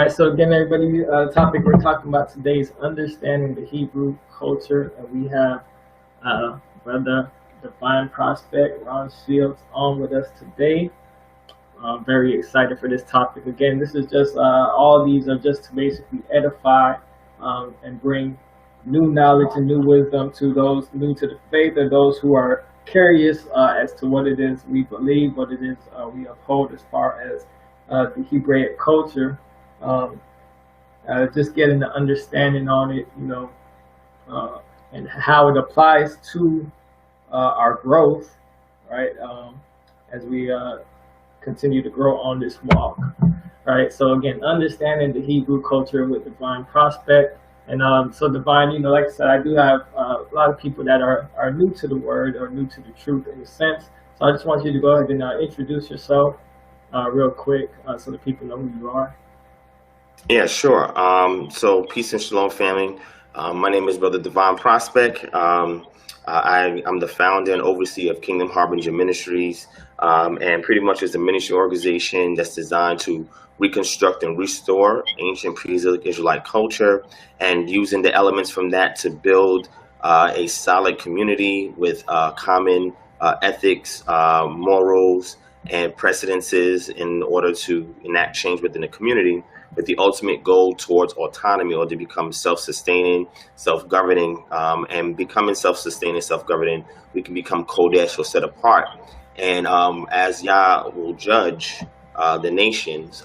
right, so again, everybody, topic we're talking about today is understanding the Hebrew culture, and we have Brother Divine Prospect Ron Shields on with us today. I'm very excited for this topic. Again, this is just all these are just to basically edify and bring new knowledge and new wisdom to those new to the faith, or those who are curious as to what it is we believe, what it is we uphold as far as the Hebraic culture. Um, just getting the understanding on it, and how it applies to our growth, right? As we continue to grow on this walk, right? So again, understanding the Hebrew culture with Divine Prospect. And so Divine, like I said, I do have a lot of people that are new to the word or new to the truth in a sense. So I just want you to go ahead and introduce yourself real quick so that people know who you are. Yeah, sure. So peace and shalom, family. My name is Brother Divine Prospect. I'm the founder and overseer of Kingdom Harbinger Ministries, and pretty much is a ministry organization that's designed to reconstruct and restore ancient pre-Israelite culture, and using the elements from that to build a solid community with common ethics, morals, and precedences in order to enact change within the community, with the ultimate goal towards autonomy, or to become self-sustaining, self-governing, and becoming self-sustaining, self-governing, we can become Kodesh, or set apart. And as Yah will judge the nations,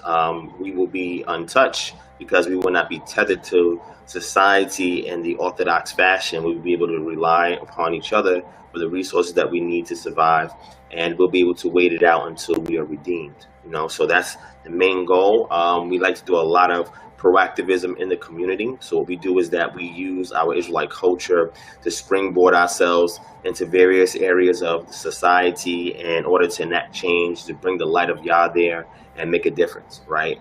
we will be untouched, because we will not be tethered to society in the orthodox fashion. We will be able to rely upon each other for the resources that we need to survive, and we'll be able to wait it out until we are redeemed. So that's the main goal. We like to do a lot of proactivism in the community. So what we do is that we use our Israelite culture to springboard ourselves into various areas of society in order to enact change, to bring the light of Yah there and make a difference, right?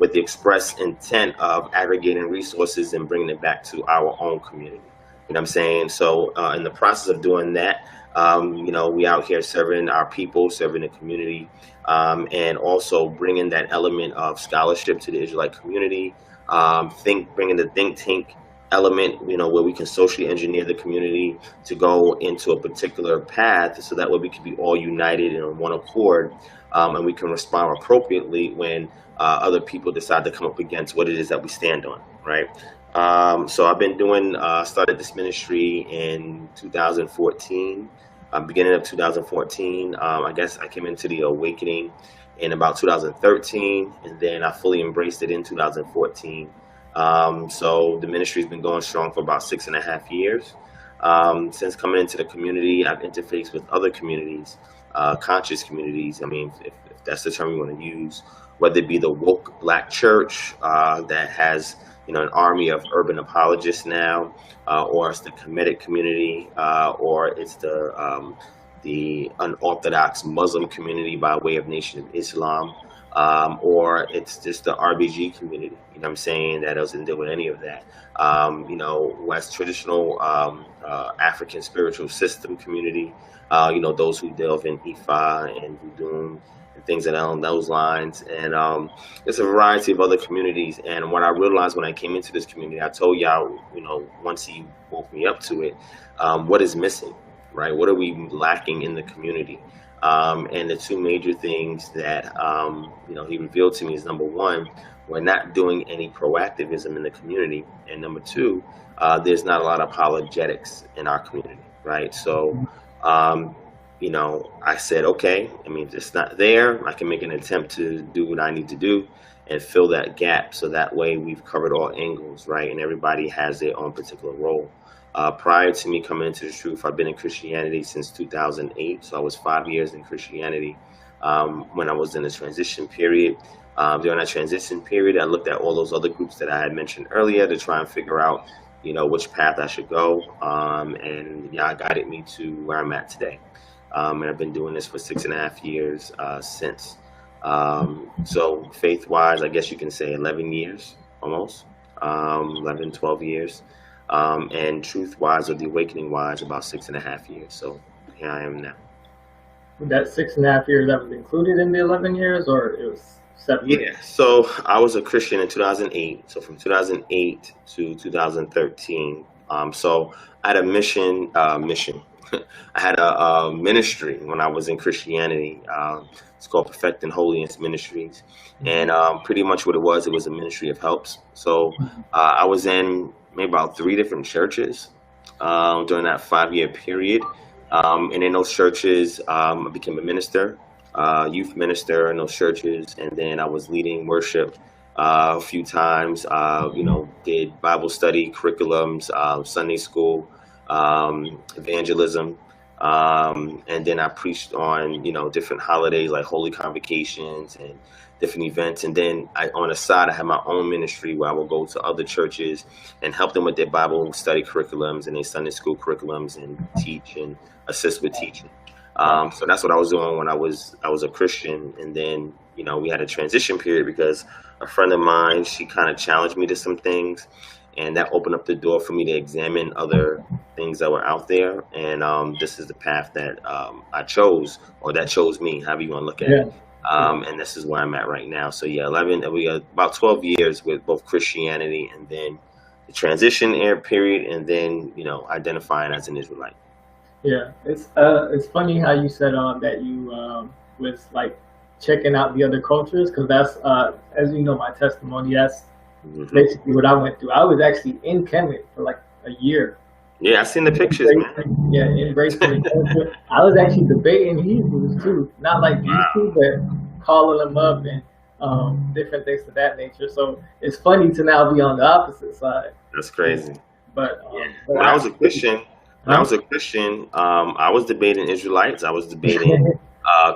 With the express intent of aggregating resources and bringing it back to our own community. You know what I'm saying? So in the process of doing that, we out here serving our people, serving the community, and also bringing that element of scholarship to the Israelite community, bringing the think tank element, where we can socially engineer the community to go into a particular path, so that way we can be all united and on one accord, and we can respond appropriately when other people decide to come up against what it is that we stand on, right? So I've been started this ministry in 2014. Beginning of 2014, I guess I came into the awakening in about 2013, and then I fully embraced it in 2014. So the ministry has been going strong for about 6.5 years. Since coming into the community, I've interfaced with other communities, conscious communities. I mean, if that's the term you want to use, whether it be the woke Black church that has an army of urban apologists now, or it's the Kemetic community, or it's the unorthodox Muslim community by way of Nation of Islam, or it's just the RBG community, what I'm saying, that doesn't deal with any of that. West traditional African spiritual system community, those who delve in Ifa and Voodoo and things along those lines, and there's a variety of other communities. And what I realized when I came into this community, I told y'all, once he woke me up to it, what is missing, right? What are we lacking in the community? And the two major things that he revealed to me is, number one, we're not doing any proactivism in the community, and number two, there's not a lot of apologetics in our community, right? So I said, okay, if it's not there, I can make an attempt to do what I need to do and fill that gap, so that way we've covered all angles, right? And everybody has their own particular role. Prior to me coming into the truth, I've been in Christianity since 2008, so I was 5 years in Christianity when I was in the transition period. During that transition period, I looked at all those other groups that I had mentioned earlier to try and figure out, which path I should go, and Yah guided me to where I'm at today. And I've been doing this for 6.5 years since. So faith-wise, I guess you can say 11 years, almost, 11, 12 years. And truth-wise, or the awakening-wise, about 6.5 years. So here I am now. That 6.5 years, that was included in the 11 years, or it was 7 years. Yeah, so I was a Christian in 2008. So from 2008 to 2013. So I had a mission. I had a ministry when I was in Christianity. It's called Perfecting Holiness Ministries, and pretty much what it was a ministry of helps. So I was in maybe about 3 different churches during that 5-year period, and in those churches, I became a minister, youth minister in those churches, and then I was leading worship a few times. Did Bible study curriculums, Sunday school, evangelism, and then I preached on different holidays like holy convocations and different events. And then on the side, I had my own ministry where I would go to other churches and help them with their Bible study curriculums and their Sunday school curriculums and teach and assist with teaching. So that's what I was doing when I was a Christian. And then, we had a transition period because a friend of mine, she kind of challenged me to some things, and that opened up the door for me to examine other things that were out there. And this is the path that I chose, or that chose me, however you want to look at it. And this is where I'm at right now. So yeah, about 12 years with both Christianity and then the transition period, and then, identifying as an Israelite. Yeah, it's funny how you said that you was like checking out the other cultures, because that's as you know, my testimony. That's basically what I went through. I was actually in Kemet for like a year. Yeah, I seen the pictures, man. Yeah, embracing the culture. I was actually debating Hebrews too, not like these two, but calling them up and different things of that nature. So it's funny to now be on the opposite side. That's crazy. But when I was a Christian, I was debating Israelites. I was debating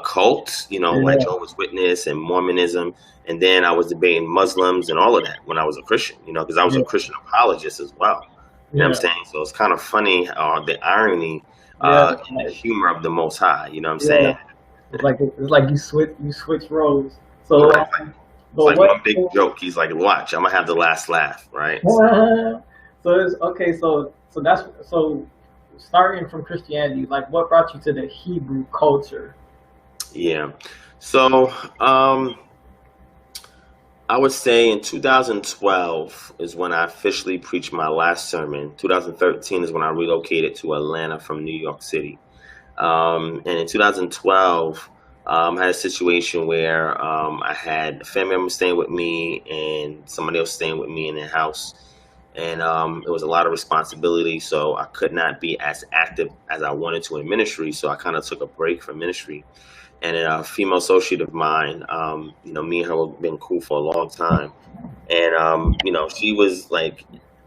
cults, like Jehovah's Witness and Mormonism. And then I was debating Muslims and all of that when I was a Christian, because I was a Christian apologist as well. You know what I'm saying? So it's kind of funny, the irony and the humor of the Most High. You know what I'm saying? It's like you switch roles. So it's like one big joke. He's like, watch, I'm gonna have the last laugh, right? So it's okay. So starting from Christianity, like what brought you to the Hebrew culture? Yeah. So I would say in 2012 is when I officially preached my last sermon. 2013 is when I relocated to Atlanta from New York City. And in 2012, I had a situation where I had a family member staying with me and somebody else staying with me in their house. And it was a lot of responsibility, so I could not be as active as I wanted to in ministry. So I kind of took a break from ministry. And a female associate of mine, me and her have been cool for a long time. And, she was like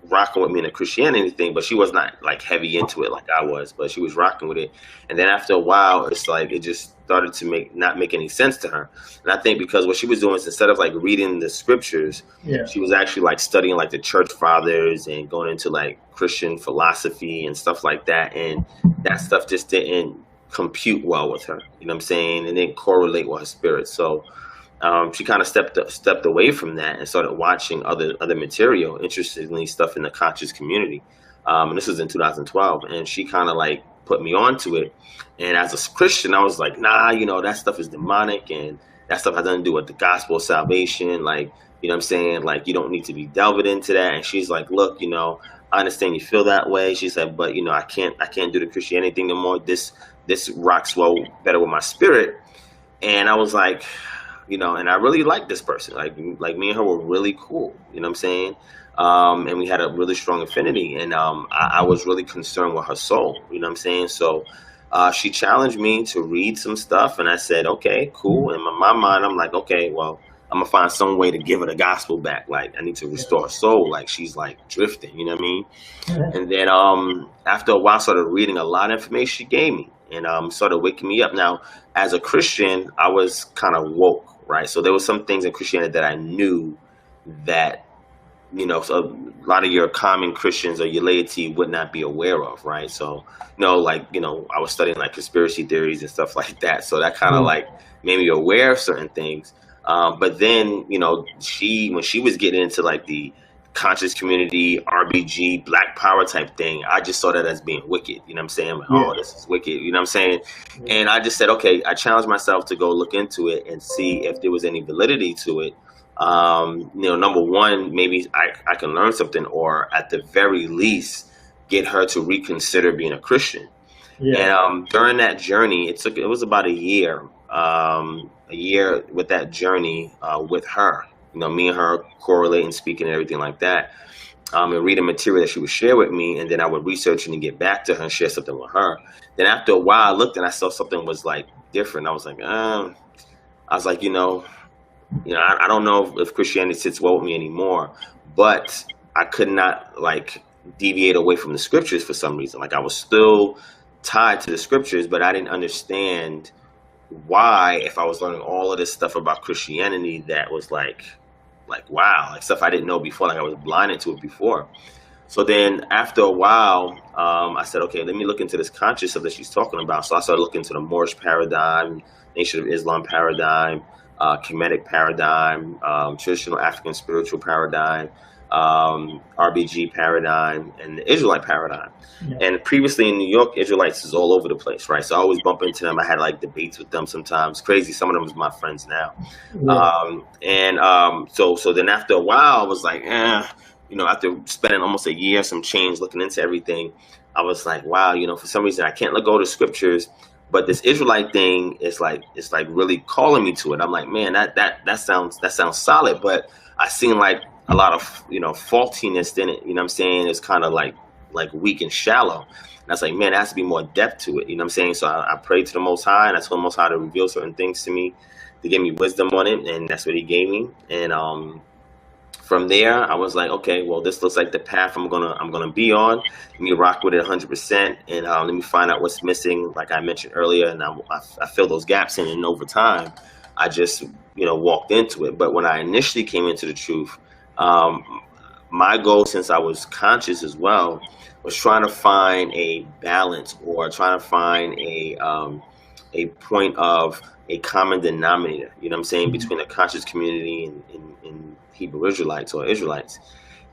rocking with me in the Christianity thing, but she was not like heavy into it like I was, but she was rocking with it. And then after a while, it's like it just started to not make any sense to her. And I think because what she was doing is instead of like reading the scriptures, she was actually like studying like the church fathers and going into like Christian philosophy and stuff like that. And that stuff just didn't compute well with her, you know what I'm saying, and then correlate with her spirit. So she kind of stepped away from that and started watching other material, interestingly stuff in the conscious community. And this was in 2012, and she kind of like put me onto it. And as a Christian, I was like, nah, that stuff is demonic, and that stuff has nothing to do with the gospel of salvation. Like, you know what I'm saying? Like, you don't need to be delving into that. And she's like, look, I understand you feel that way. She said, but I can't do the Christianity thing no more. This rocks well better with my spirit. And I was like, and I really liked this person. Like me and her were really cool. You know what I'm saying? And we had a really strong affinity. And I was really concerned with her soul. You know what I'm saying? So she challenged me to read some stuff. And I said, okay, cool. And in my mind, I'm like, okay, well, I'm going to find some way to give her the gospel back. Like, I need to restore her soul. Like, she's like drifting. You know what I mean? And then after a while, I started reading a lot of information she gave me. And started waking me up. Now, as a Christian, I was kind of woke, right? So there were some things in Christianity that I knew that, so a lot of your common Christians or your laity would not be aware of, right? So, I was studying like conspiracy theories and stuff like that. So that kind of like made me aware of certain things. But then, when she was getting into like the conscious community, RBG, Black Power type thing, I just saw that as being wicked. You know what I'm saying? Like, Yeah. oh, this is wicked. You know what I'm saying? Yeah. And I just said, okay, I challenged myself to go look into it and see if there was any validity to it. Number one, maybe I can learn something, or at the very least, get her to reconsider being a Christian. Yeah. And during that journey, it was about a year with that journey with her. Me and her correlating, speaking, and everything like that. And reading material that she would share with me, and then I would research it and get back to her and share something with her. Then after a while, I looked and I saw something was like different. I was like, I don't know if Christianity sits well with me anymore, but I could not like deviate away from the scriptures for some reason. Like I was still tied to the scriptures, but I didn't understand why, if I was learning all of this stuff about Christianity, that was like wow, like stuff I didn't know before, like I was blinded to it before. So then after a while, I said, okay, let me look into this conscious stuff that she's talking about. So I started looking into the Moorish paradigm, Nation of Islam paradigm, Kemetic paradigm, traditional African spiritual paradigm, RBG paradigm, and the Israelite paradigm. Yeah. And previously in New York, Israelites is all over the place, right? So I always bump into them. I had like debates with them sometimes. Crazy. Some of them is my friends now. Yeah. So then after a while, I was like, after spending almost a year, some change looking into everything, I was like, wow, for some reason I can't let go of the scriptures, but this Israelite thing is like, it's like really calling me to it. I'm like, man, that sounds solid, but I seen like a lot of, faultiness in it. You know what I'm saying? It's kind of like weak and shallow. And I was like, man, there has to be more depth to it. You know what I'm saying? So I prayed to the Most High, and I told the Most High to reveal certain things to me, to give me wisdom on it. And that's what he gave me. And, from there, I was like, okay, well, this looks like the path I'm gonna be on. Let me rock with it 100%, and let me find out what's missing, like I mentioned earlier, and I fill those gaps in. And over time, I just walked into it. But when I initially came into the truth, my goal, since I was conscious as well, was trying to find a balance, or trying to find a point of a common denominator, you know what I'm saying, between the conscious community and Hebrew Israelites or Israelites.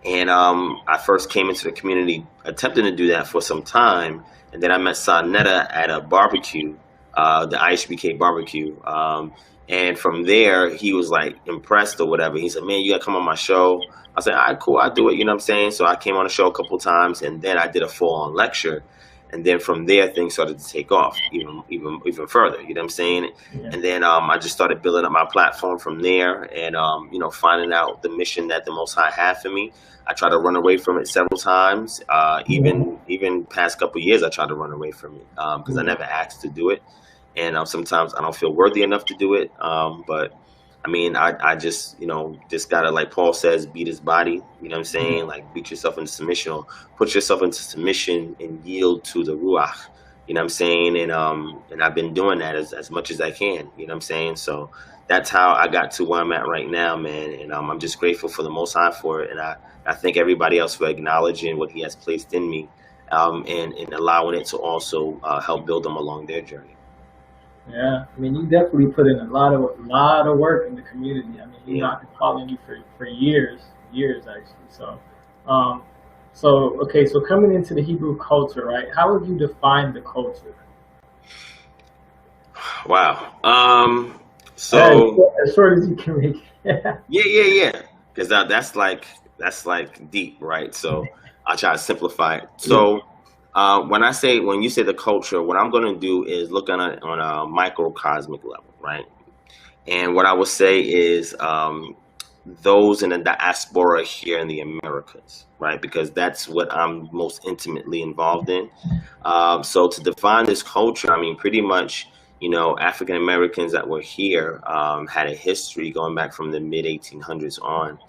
And I first came into the community attempting to do that for some time. And then I met Sonetta at a barbecue, the IHBK barbecue. And from there, he was like impressed or whatever. He said, man, you got to come on my show. I said, all right, cool, I'll do it. You know what I'm saying? So I came on the show a couple of times, and then I did a full-on lecture. And then from there, things started to take off even further. You know what I'm saying? Yeah. And then I just started building up my platform from there, and finding out the mission that the Most High had for me. I tried to run away from it several times. Even past couple of years, I tried to run away from it because I never asked to do it, and sometimes I don't feel worthy enough to do it. But I mean, I just, just gotta, like Paul says, beat his body, you know what I'm saying? Like, beat yourself into submission, or put yourself into submission and yield to the Ruach, you know what I'm saying? And I've been doing that as much as I can, you know what I'm saying? So that's how I got to where I'm at right now, man. And I'm just grateful for the Most High for it. And I thank everybody else for acknowledging what he has placed in me, and allowing it to also help build them along their journey. Yeah, I mean, you definitely put in a lot of work in the community. I mean, I've been following you for years actually. So, so coming into the Hebrew culture, right? How would you define the culture? Wow. So as short as you can make it. Yeah. Because that's like deep, right? So I'll try to simplify it. So. When you say the culture, what I'm going to do is look on a microcosmic level, right? And what I would say is those in the diaspora here in the Americas, right? Because that's what I'm most intimately involved in. So to define this culture, I mean, pretty much, African Americans that were here had a history going back from the mid 1800s on,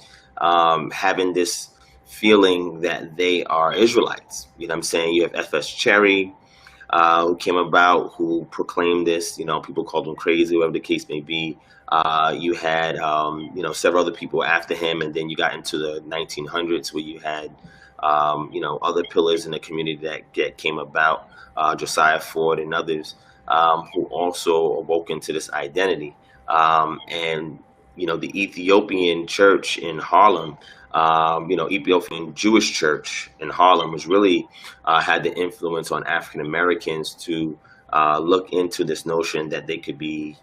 having this feeling that they are Israelites. You know what I'm saying? You have F.S. Cherry, who came about, who proclaimed this. People called him crazy, whatever the case may be. You had, several other people after him, and then you got into the 1900s where you had, other pillars in the community that came about, Josiah Ford and others, who also awoke into this identity. And the Ethiopian church in Harlem Ethiopian Jewish church in Harlem was really had the influence on African Americans to look into this notion that they could be,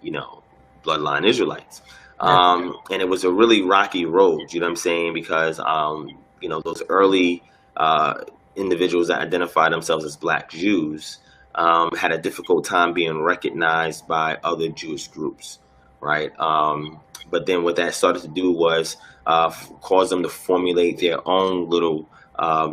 bloodline Israelites. And it was a really rocky road, you know what I'm saying? Because, those early individuals that identified themselves as Black Jews had a difficult time being recognized by other Jewish groups, right? But then what that started to do was cause them to formulate their own little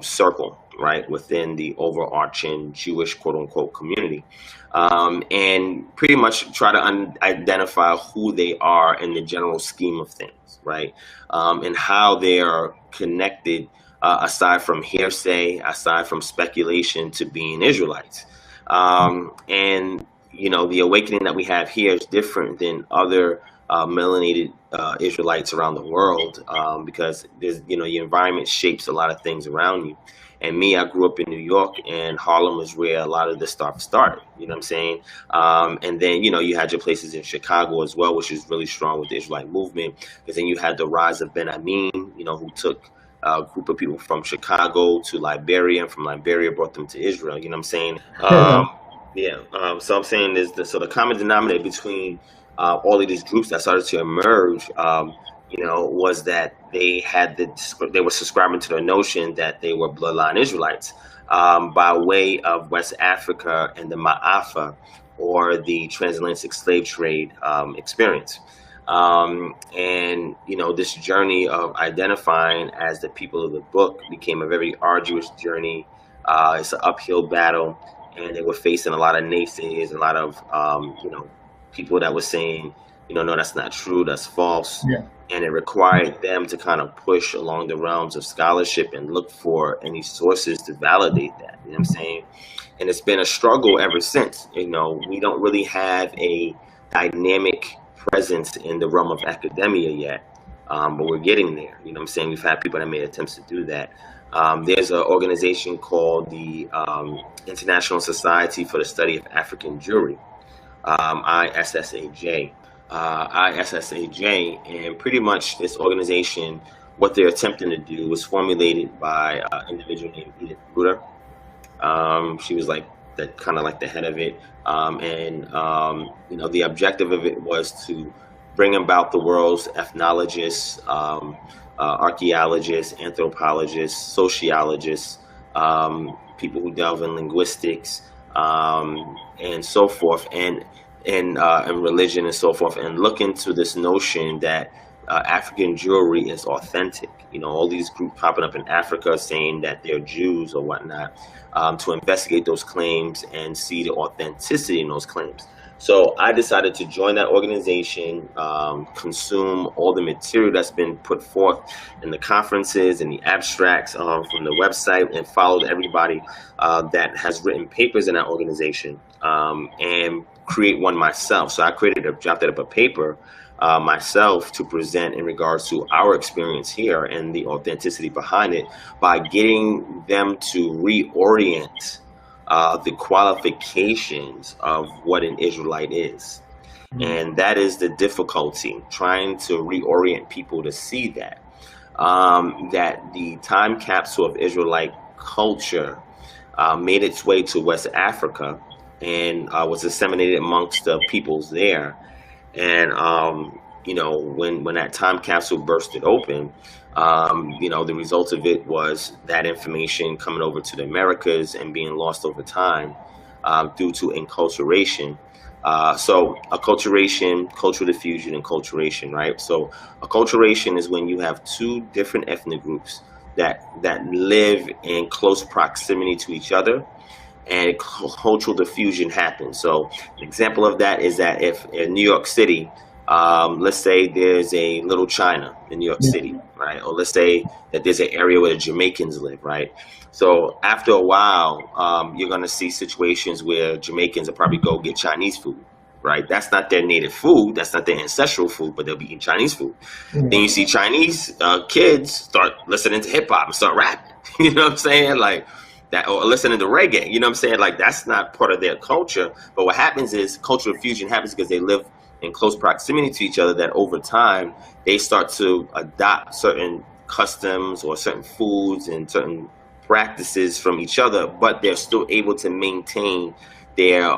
circle, right, within the overarching Jewish quote unquote community, and pretty much try to identify who they are in the general scheme of things, right, and how they are connected aside from hearsay, aside from speculation, to being Israelites. And the awakening that we have here is different than other melanated Israelites around the world, because there's, your environment shapes a lot of things around you. And me, I grew up in New York, and Harlem is where a lot of this stuff started. You know what I'm saying? And then, you had your places in Chicago as well, which is really strong with the Israelite movement. Because then you had the rise of Ben Amin, who took a group of people from Chicago to Liberia, and from Liberia brought them to Israel. You know what I'm saying? So I'm saying the common denominator between all of these groups that started to emerge, was that they were subscribing to the notion that they were bloodline Israelites by way of West Africa and the Ma'afa, or the transatlantic slave trade experience. And this journey of identifying as the people of the book became a very arduous journey. It's an uphill battle, and they were facing a lot of naysayers, a lot of people that were saying, no, that's not true, that's false. Yeah. And it required them to kind of push along the realms of scholarship and look for any sources to validate that. You know what I'm saying? And it's been a struggle ever since. We don't really have a dynamic presence in the realm of academia yet, but we're getting there. You know what I'm saying? We've had people that made attempts to do that. There's an organization called the International Society for the Study of African Jewry, ISSAJ. And pretty much this organization, what they're attempting to do was formulated by an individual named Edith Bruder. She was kind of like the head of it, the objective of it was to bring about the world's ethnologists, archaeologists, anthropologists, sociologists, people who delve in linguistics, and so forth, and religion and so forth, and look into this notion that African Jewry is authentic. All these groups popping up in Africa saying that they're Jews or whatnot, to investigate those claims and see the authenticity in those claims. So I decided to join that organization, consume all the material that's been put forth in the conferences and the abstracts from the website, and followed everybody that has written papers in that organization, and create one myself. So I drafted up a paper myself to present in regards to our experience here and the authenticity behind it, by getting them to reorient the qualifications of what an Israelite is. And that is the difficulty, trying to reorient people to see that, that the time capsule of Israelite culture made its way to West Africa and was disseminated amongst the peoples there. And, when that time capsule bursted open, the result of it was that information coming over to the Americas and being lost over time due to enculturation. So acculturation, cultural diffusion, and culturation, right? So acculturation is when you have two different ethnic groups that live in close proximity to each other, and cultural diffusion happens. So an example of that is that if in New York City, let's say there's a Little China in New York City, right? Or let's say that there's an area where the Jamaicans live, right? So after a while, you're going to see situations where Jamaicans will probably go get Chinese food, right? That's not their native food. That's not their ancestral food, but they'll be eating Chinese food. Then you see Chinese kids start listening to hip hop and start rapping. You know what I'm saying? Like that, or listening to reggae. You know what I'm saying? Like that's not part of their culture. But what happens is cultural fusion happens because they live in close proximity to each other, that over time they start to adopt certain customs or certain foods and certain practices from each other, but they're still able to maintain their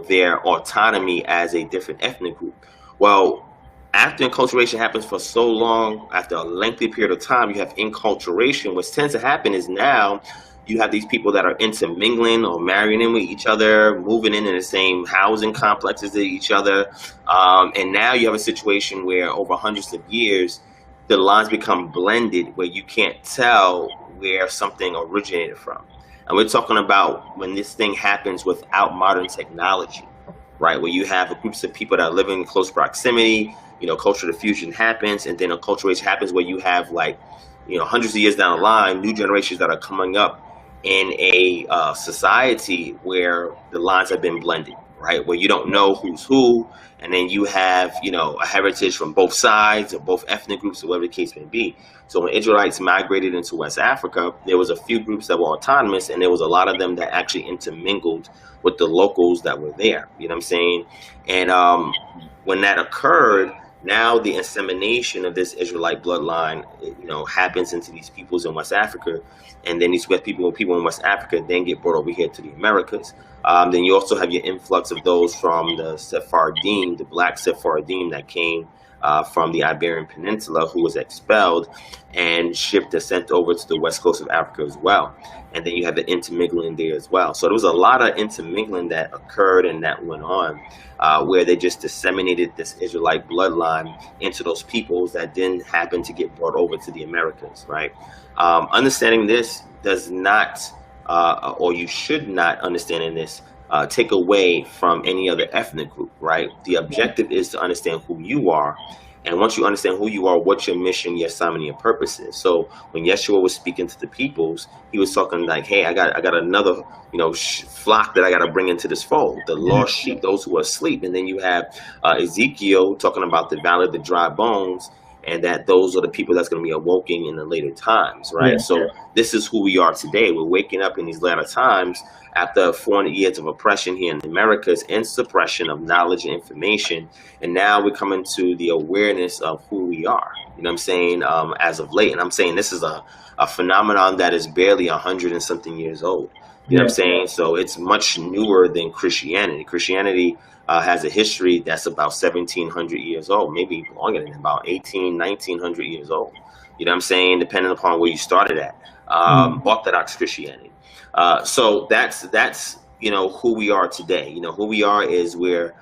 their autonomy as a different ethnic group. Well, after enculturation happens for so long, after a lengthy period of time, you have enculturation. What tends to happen is now you have these people that are intermingling or marrying in with each other, moving in the same housing complexes as each other. And now you have a situation where over hundreds of years, the lines become blended where you can't tell where something originated from. And we're talking about when this thing happens without modern technology, right? Where you have groups of people that are living in close proximity, cultural diffusion happens, and then acculturation happens where you have hundreds of years down the line, new generations that are coming up in a society where the lines have been blended, right? Where you don't know who's who, and then you have, a heritage from both sides or both ethnic groups or whatever the case may be. So when Israelites migrated into West Africa, there was a few groups that were autonomous, and there was a lot of them that actually intermingled with the locals that were there. You know what I'm saying? And when that occurred, now the insemination of this Israelite bloodline, happens into these peoples in West Africa, and then these people in West Africa then get brought over here to the Americas. Then you also have your influx of those from the Sephardim, the black Sephardim that came from the Iberian Peninsula, who was expelled and shipped and sent over to the west coast of Africa as well. And then you have the intermingling there as well. So there was a lot of intermingling that occurred and that went on, where they just disseminated this Israelite bloodline into those peoples that then happened to get brought over to the Americas, right? Understanding this does not, or you should not understanding this, take away from any other ethnic group, right? The objective is to understand who you are. And once you understand who you are, what your mission, your assignment, your purpose is. So when Yeshua was speaking to the peoples, he was talking like, hey, I got another, flock that I got to bring into this fold, the lost sheep, those who are asleep. And then you have Ezekiel talking about the valley of the dry bones, and that those are the people that's going to be awoken in the later times, right? Yeah. So this is who we are today. We're waking up in these latter times after 400 years of oppression here in the Americas and suppression of knowledge and information. And now we're coming to the awareness of who we are, you know what I'm saying, as of late. And I'm saying this is a phenomenon that is barely 100 and something years old. You know what I'm saying? So it's much newer than Christianity. Christianity has a history that's about 1,700 years old, maybe longer than about 1,900 years old. You know what I'm saying? Depending upon where you started at. Orthodox Christianity. So that's who we are today. Who we are is we're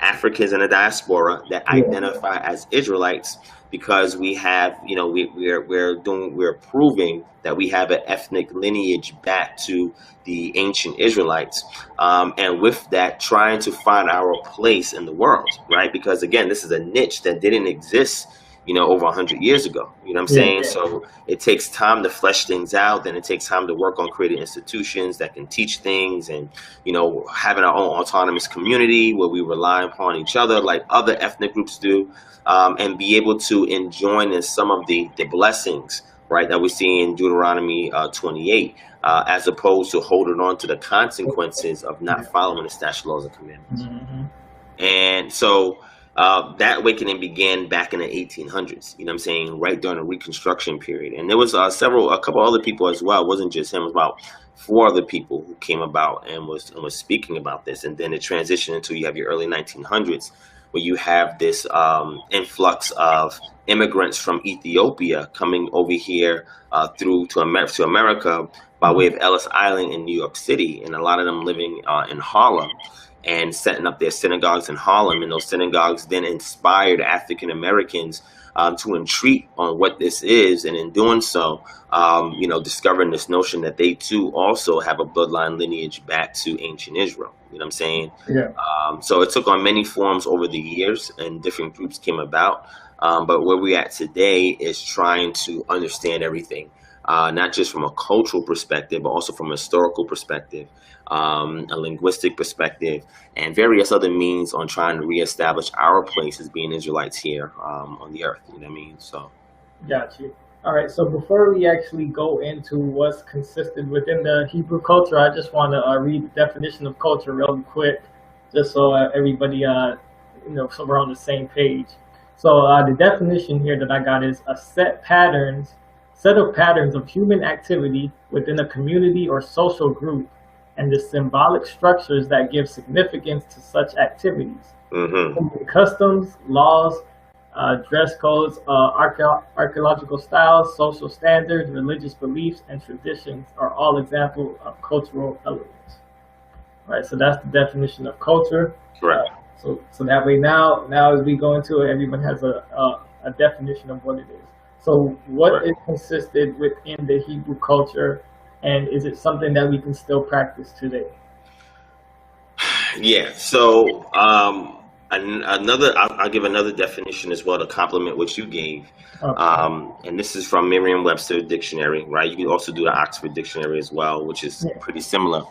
Africans in the diaspora that identify as Israelites, because we have we're proving that we have an ethnic lineage back to the ancient Israelites, and with that trying to find our place in the world, right? Because again, this is a niche that didn't exist over 100 years ago. You know what I'm saying? So it takes time to flesh things out. Then it takes time to work on creating institutions that can teach things, and, having our own autonomous community where we rely upon each other like other ethnic groups do, and be able to enjoy in some of the blessings, right, that we see in Deuteronomy 28, as opposed to holding on to the consequences of not following the statute, laws, and commandments. And so that awakening began back in the 1800s, you know what I'm saying, right during the Reconstruction period. And there was a couple other people as well. It wasn't just him. It was about 4 other people who came about and was speaking about this. And then it transitioned into, you have your early 1900s, where you have this influx of immigrants from Ethiopia coming over here through to America by way of Ellis Island in New York City, and a lot of them living in Harlem and setting up their synagogues in Harlem. And those synagogues then inspired African Americans to entreat on what this is, and in doing so, discovering this notion that they too also have a bloodline lineage back to ancient Israel. You know what I'm saying? Yeah. So it took on many forms over the years, and different groups came about. But where we're at today is trying to understand everything, not just from a cultural perspective, but also from a historical perspective, a linguistic perspective, and various other means on trying to reestablish our place as being Israelites here on the earth. You know what I mean? So. Got you. All right, so before we actually go into what's consistent within the Hebrew culture, I just want to read the definition of culture real quick, just so everybody, so we're on the same page. So the definition here that I got is a set of patterns of human activity within a community or social group, and the symbolic structures that give significance to such activities. Customs, laws, dress codes, archaeological styles, social standards, religious beliefs, and traditions are all examples of cultural elements. Right. So that's the definition of culture. Correct. So that way now as we go into it, everyone has a definition of what it is. So what is consisted within the Hebrew culture, and is it something that we can still practice today? Yeah. So I'll give another definition as well to complement what you gave. Okay. And this is from Merriam-Webster dictionary, right? You can also do the Oxford dictionary as well, which is pretty similar,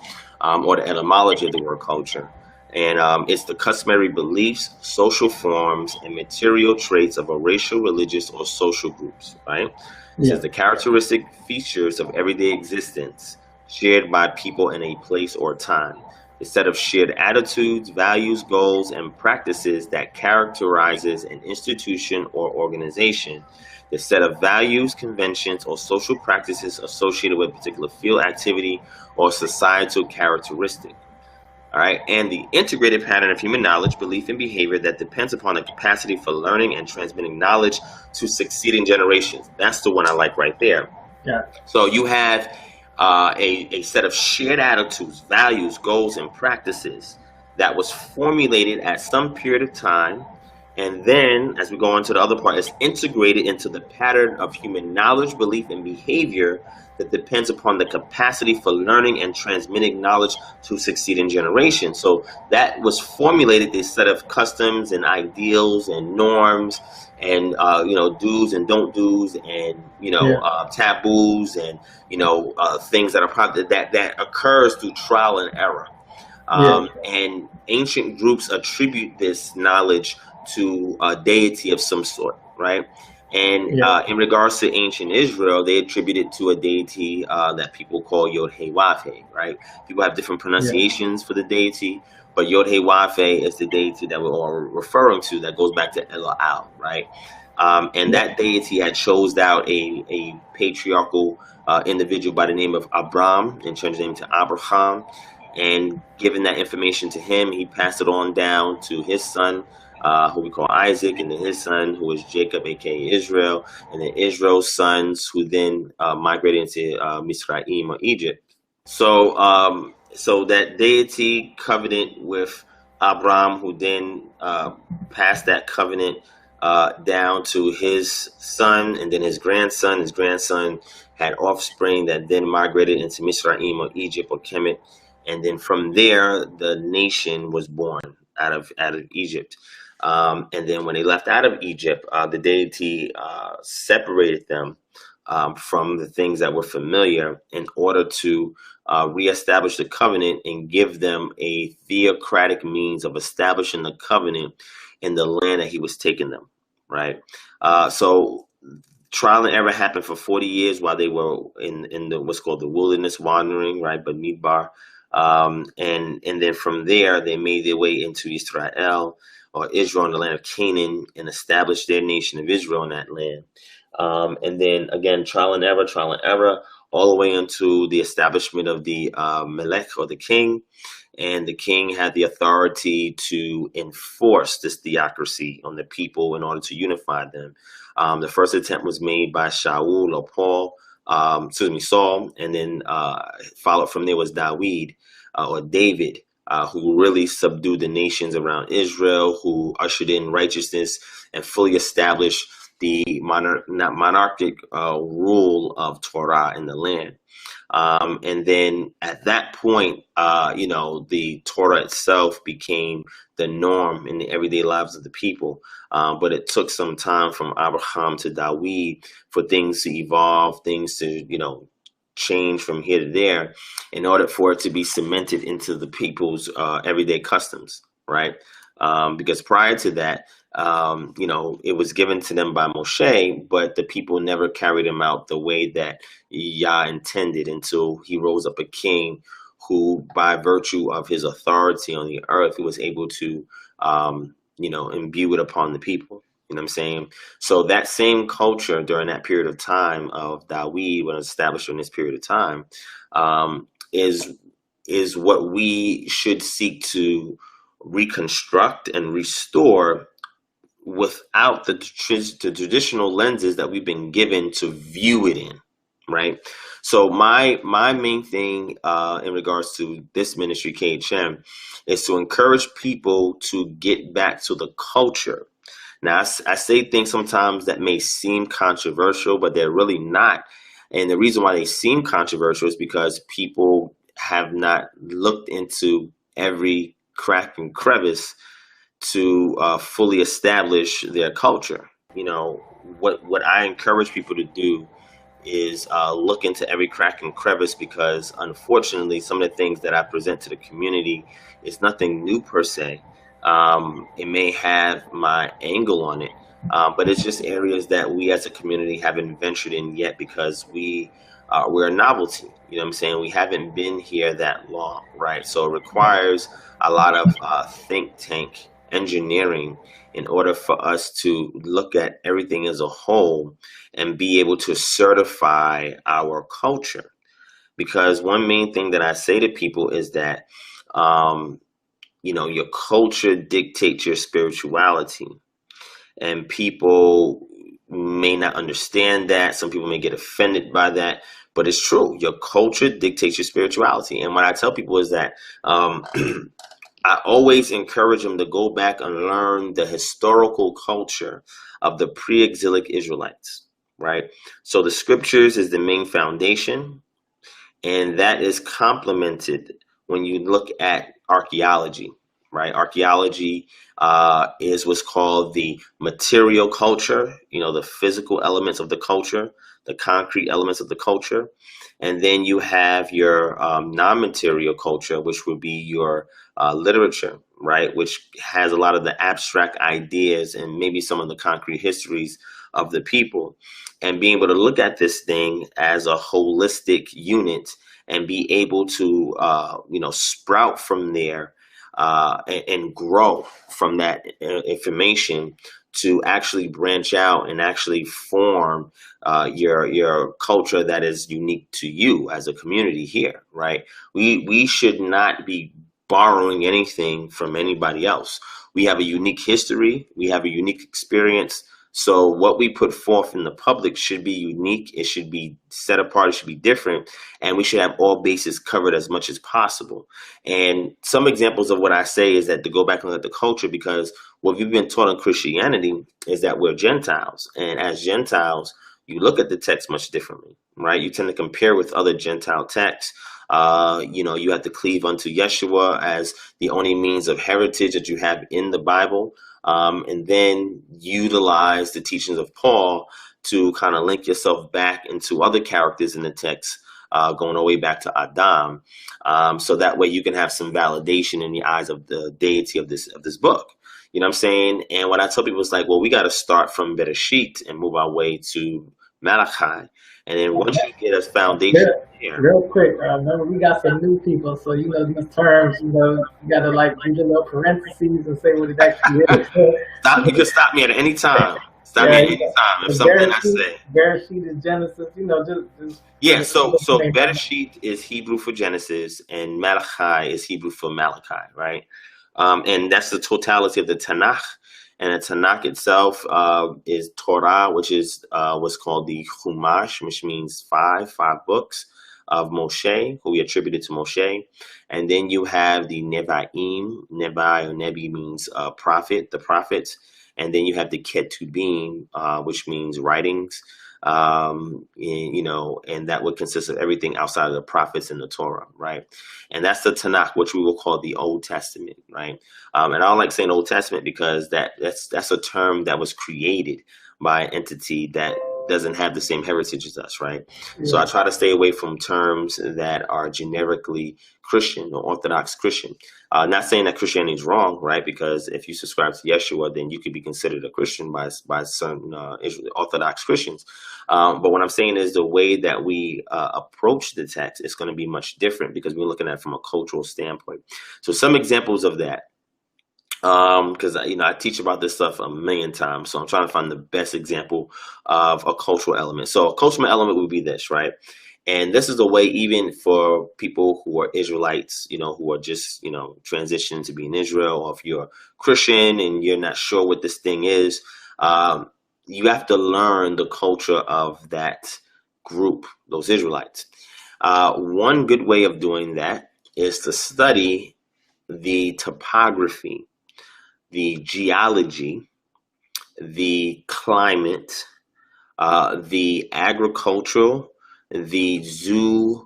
or the etymology of the word culture. And it's the customary beliefs, social forms, and material traits of a racial, religious, or social groups, right? It says the characteristic features of everyday existence shared by people in a place or time. A set of shared attitudes, values, goals, and practices that characterizes an institution or organization. The set of values, conventions, or social practices associated with a particular field, activity, or societal characteristic. All right, and the integrated pattern of human knowledge, belief, and behavior that depends upon the capacity for learning and transmitting knowledge to succeeding generations. That's the one I like right there. Yeah. So you have a set of shared attitudes, values, goals, and practices that was formulated at some period of time. And then, as we go on to the other part, it's integrated into the pattern of human knowledge, belief, and behavior that depends upon the capacity for learning and transmitting knowledge to succeeding generations. So that was formulated, this set of customs and ideals and norms and do's and don't do's and taboos and things that are probably that occurs through trial and error. And ancient groups attribute this knowledge to a deity of some sort, right? And in regards to ancient Israel, they attribute it to a deity that people call Yod-Heh-Wav-Heh, right? People have different pronunciations for the deity, but Yod-Heh-Wav-Heh is the deity that we're all referring to that goes back to Elul, right? And that deity had chose out a patriarchal individual by the name of Abram and changed his name to Abraham. And given that information to him, he passed it on down to his son, who we call Isaac, and then his son, who is Jacob, aka Israel, and then Israel's sons, who then migrated into Misraim or Egypt. So, so that deity covenant with Abram, who then passed that covenant down to his son, and then his grandson. His grandson had offspring that then migrated into Misraim or Egypt or Kemet. And then from there, the nation was born out of Egypt. And then when they left out of Egypt, the deity separated them from the things that were familiar in order to reestablish the covenant and give them a theocratic means of establishing the covenant in the land that he was taking them, right? So trial and error happened for 40 years while they were in the what's called the wilderness wandering, right? But Midbar. And then from there, they made their way into Israel or Israel in the land of Canaan and established their nation of Israel in that land. And then again, trial and error, all the way into the establishment of the Melech or the king. And the king had the authority to enforce this theocracy on the people in order to unify them. The first attempt was made by Shaul or Saul, and then followed from there was David or David, who really subdued the nations around Israel, who ushered in righteousness and fully established the monarchic rule of Torah in the land. And then at that point, the Torah itself became the norm in the everyday lives of the people. But it took some time from Abraham to David for things to evolve, things to, change from here to there in order for it to be cemented into the people's everyday customs, right? Because prior to that, it was given to them by Moshe, but the people never carried them out the way that Yah intended until he rose up a king who, by virtue of his authority on the earth, he was able to, imbue it upon the people. You know what I'm saying? So that same culture during that period of time of Dawi, when it was established during this period of time, um, is is what we should seek to reconstruct and restore without the traditional lenses that we've been given to view it in, right? So my main thing in regards to this ministry, KHM, is to encourage people to get back to the culture. Now, I say things sometimes that may seem controversial, but they're really not. And the reason why they seem controversial is because people have not looked into every crack and crevice to fully establish their culture. You know, what I encourage people to do is look into every crack and crevice, because unfortunately some of the things that I present to the community is nothing new per se. It may have my angle on it, but it's just areas that we as a community haven't ventured in yet, because we're a novelty. You know what I'm saying? We haven't been here that long, right? So it requires a lot of think tank engineering in order for us to look at everything as a whole and be able to certify our culture. Because one main thing that I say to people is that, your culture dictates your spirituality. And people may not understand that. Some people may get offended by that. But it's true. Your culture dictates your spirituality. And what I tell people is that I always encourage them to go back and learn the historical culture of the pre-exilic Israelites, right? So the scriptures is the main foundation, and that is complemented when you look at archaeology, right? Archaeology is what's called the material culture, the physical elements of the culture, the concrete elements of the culture. And then you have your non-material culture, which would be your literature, right? Which has a lot of the abstract ideas and maybe some of the concrete histories of the people. And being able to look at this thing as a holistic unit and be able to, sprout from there and grow from that information to actually branch out and actually form your culture that is unique to you as a community here, right? We should not be borrowing anything from anybody else. We have a unique history. We have a unique experience. So what we put forth in the public should be unique. It should be set apart. It should be different. And we should have all bases covered as much as possible. And some examples of what I say is that to go back and look at the culture, because what we've been taught in Christianity is that we're Gentiles. And as Gentiles, you look at the text much differently, right? You tend to compare with other Gentile texts. You have to cleave unto Yeshua as the only means of heritage that you have in the Bible. And then utilize the teachings of Paul to kind of link yourself back into other characters in the text, going all the way back to Adam. So that way you can have some validation in the eyes of the deity of this book. You know what I'm saying? And what I tell people is like, well, we got to start from Bereshit and move our way to Malachi. And then once you get a foundation here. Real quick, remember we got some new people, so these terms, you gotta do the little parentheses and say what it actually is. You can stop me at any time. Stop me at any time if something I say. Bereshit is Genesis, Yeah, so Bereshit is Hebrew for Genesis, and Malachi is Hebrew for Malachi, right? And that's the totality of the Tanakh. And the Tanakh itself is Torah, which is what's called the Chumash, which means five books of Moshe, who we attributed to Moshe. And then you have the Nevi'im. Nevi or Nebi means prophet, the prophets. And then you have the Ketubim, which means writings. And that would consist of everything outside of the prophets and the Torah, right? And that's the Tanakh, which we will call the Old Testament, right? And I don't like saying Old Testament because that's a term that was created by an entity that doesn't have the same heritage as us, right? Yeah. So I try to stay away from terms that are generically Christian or Orthodox Christian. Not saying that Christianity is wrong, right? Because if you subscribe to Yeshua, then you could be considered a Christian by certain Orthodox Christians. But what I'm saying is the way that we approach the text is going to be much different because we're looking at it from a cultural standpoint. So some examples of that because I teach about this stuff a million times, so I'm trying to find the best example of a cultural element. So a cultural element would be this, right? And this is a way even for people who are Israelites, who are just transitioning to be in Israel, or if you're Christian and you're not sure what this thing is, you have to learn the culture of that group, those Israelites. One good way of doing that is to study the topography, the geology, the climate, the agricultural, the zoology,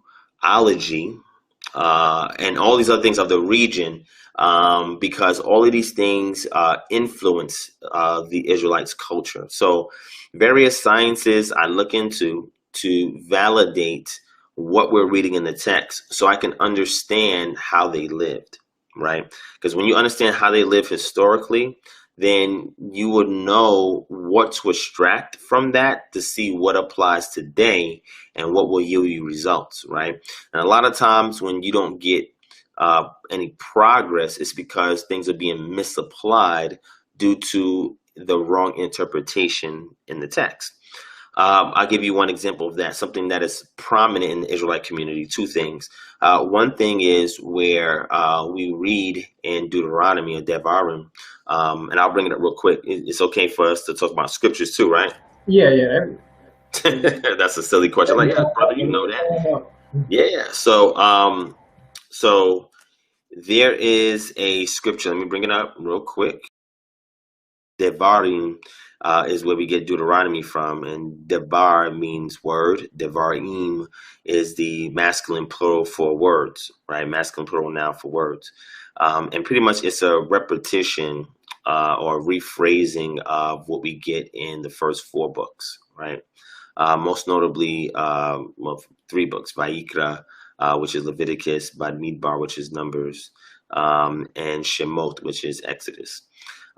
and all these other things of the region, because all of these things influence the Israelites' culture. So various sciences I look into to validate what we're reading in the text so I can understand how they lived, right? Because when you understand how they live historically, then you would know what to extract from that to see what applies today and what will yield you results, right? And a lot of times when you don't get any progress, it's because things are being misapplied due to the wrong interpretation in the text. I'll give you one example of that, something that is prominent in the Israelite community. Two things. One thing is where we read in Deuteronomy or Devarim, and I'll bring it up real quick. It's okay for us to talk about scriptures too, right? Yeah, yeah. That's a silly question. Like, yeah, brother, you know that. Yeah. So there is a scripture. Let me bring it up real quick. Devarim is where we get Deuteronomy from, and Devar means word. Devarim is the masculine plural for words, right? Masculine plural noun for words. And pretty much it's a repetition or rephrasing of what we get in the first four books, right? Most notably, three books: Vayikra, which is Leviticus; Bamidbar, which is Numbers; and Shemot, which is Exodus.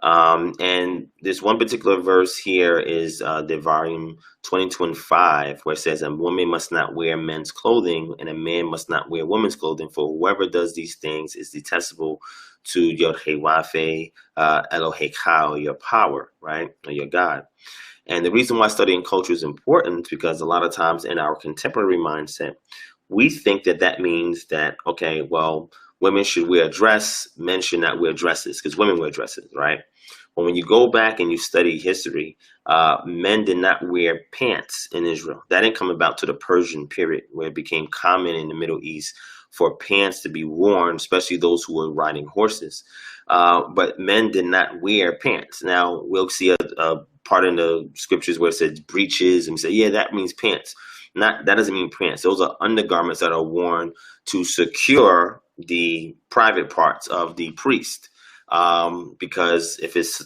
And this one particular verse here is Devarim 20:25, where it says, "A woman must not wear men's clothing, and a man must not wear women's clothing. For whoever does these things is detestable to Yod-Heh-Wafe, Elohei-Ka, or your power," right, or your God. And the reason why studying culture is important is because a lot of times in our contemporary mindset, we think that that means that, okay, well, women should wear a dress, men should not wear dresses, because women wear dresses, right? But when you go back and you study history, men did not wear pants in Israel. That didn't come about to the Persian period, where it became common in the Middle East for pants to be worn, especially those who were riding horses. But men did not wear pants. Now, we'll see a part in the scriptures where it says breeches, and we say, yeah, that means pants. That doesn't mean pants. Those are undergarments that are worn to secure the private parts of the priest. Because if it's,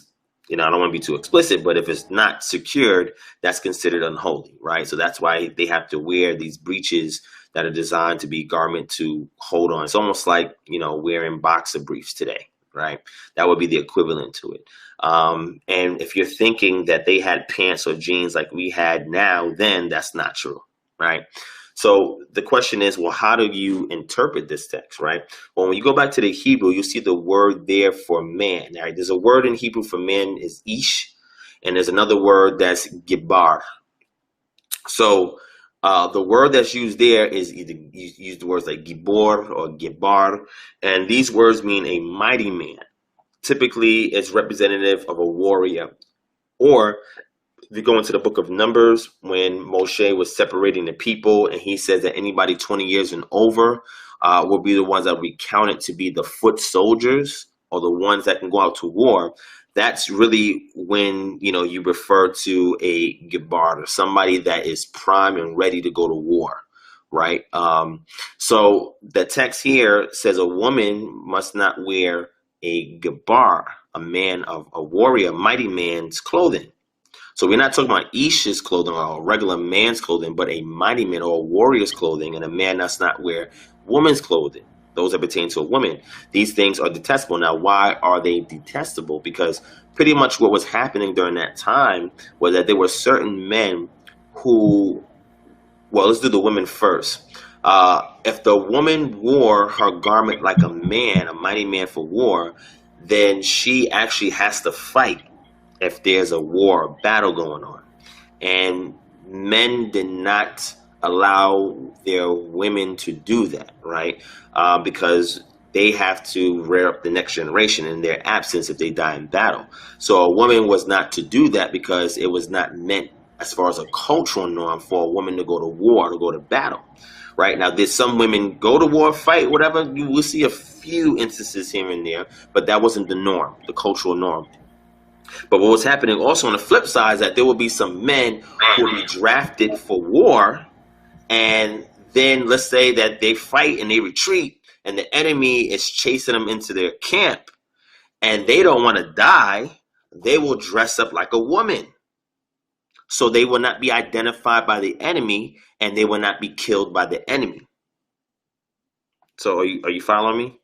I don't want to be too explicit, but if it's not secured, that's considered unholy, right? So that's why they have to wear these breeches that are designed to be garment to hold on. It's almost like, wearing boxer briefs today, right? That would be the equivalent to it. And if you're thinking that they had pants or jeans like we had now, then that's not true, right? So the question is, well, how do you interpret this text, right? Well, when you go back to the Hebrew, you see the word there for man, right? There's a word in Hebrew for man is ish, and there's another word that's gibar. So the word that's used there is either you use the words like gibor or gibar, and these words mean a mighty man. Typically, it's representative of a warrior. Or if you go into the book of Numbers, when Moshe was separating the people, and he says that anybody 20 years and over will be the ones that will be counted to be the foot soldiers, or the ones that can go out to war. That's really when you refer to a Gebar, or somebody that is prime and ready to go to war, right? So the text here says a woman must not wear a Gebar, a man of a warrior, mighty man's clothing. So we're not talking about Ish's clothing or a regular man's clothing, but a mighty man or a warrior's clothing, and a man does not wear woman's clothing. Those that pertain to a woman. These things are detestable. Now, why are they detestable? Because pretty much what was happening during that time was that there were certain men who, well, let's do the women first. If the woman wore her garment like a man, a mighty man for war, then she actually has to fight if there's a war or battle going on. And men did not allow their women to do that, right? Because they have to rear up the next generation in their absence if they die in battle. So a woman was not to do that because it was not meant as far as a cultural norm for a woman to go to war, to go to battle. Right now, did some women go to war, fight, whatever? You will see a few instances here and there, but that wasn't the norm, the cultural norm. But what was happening also on the flip side is that there will be some men who will be drafted for war, and then let's say that they fight and they retreat, and the enemy is chasing them into their camp, and they don't want to die. They will dress up like a woman, so they will not be identified by the enemy, and they will not be killed by the enemy. So are you following me?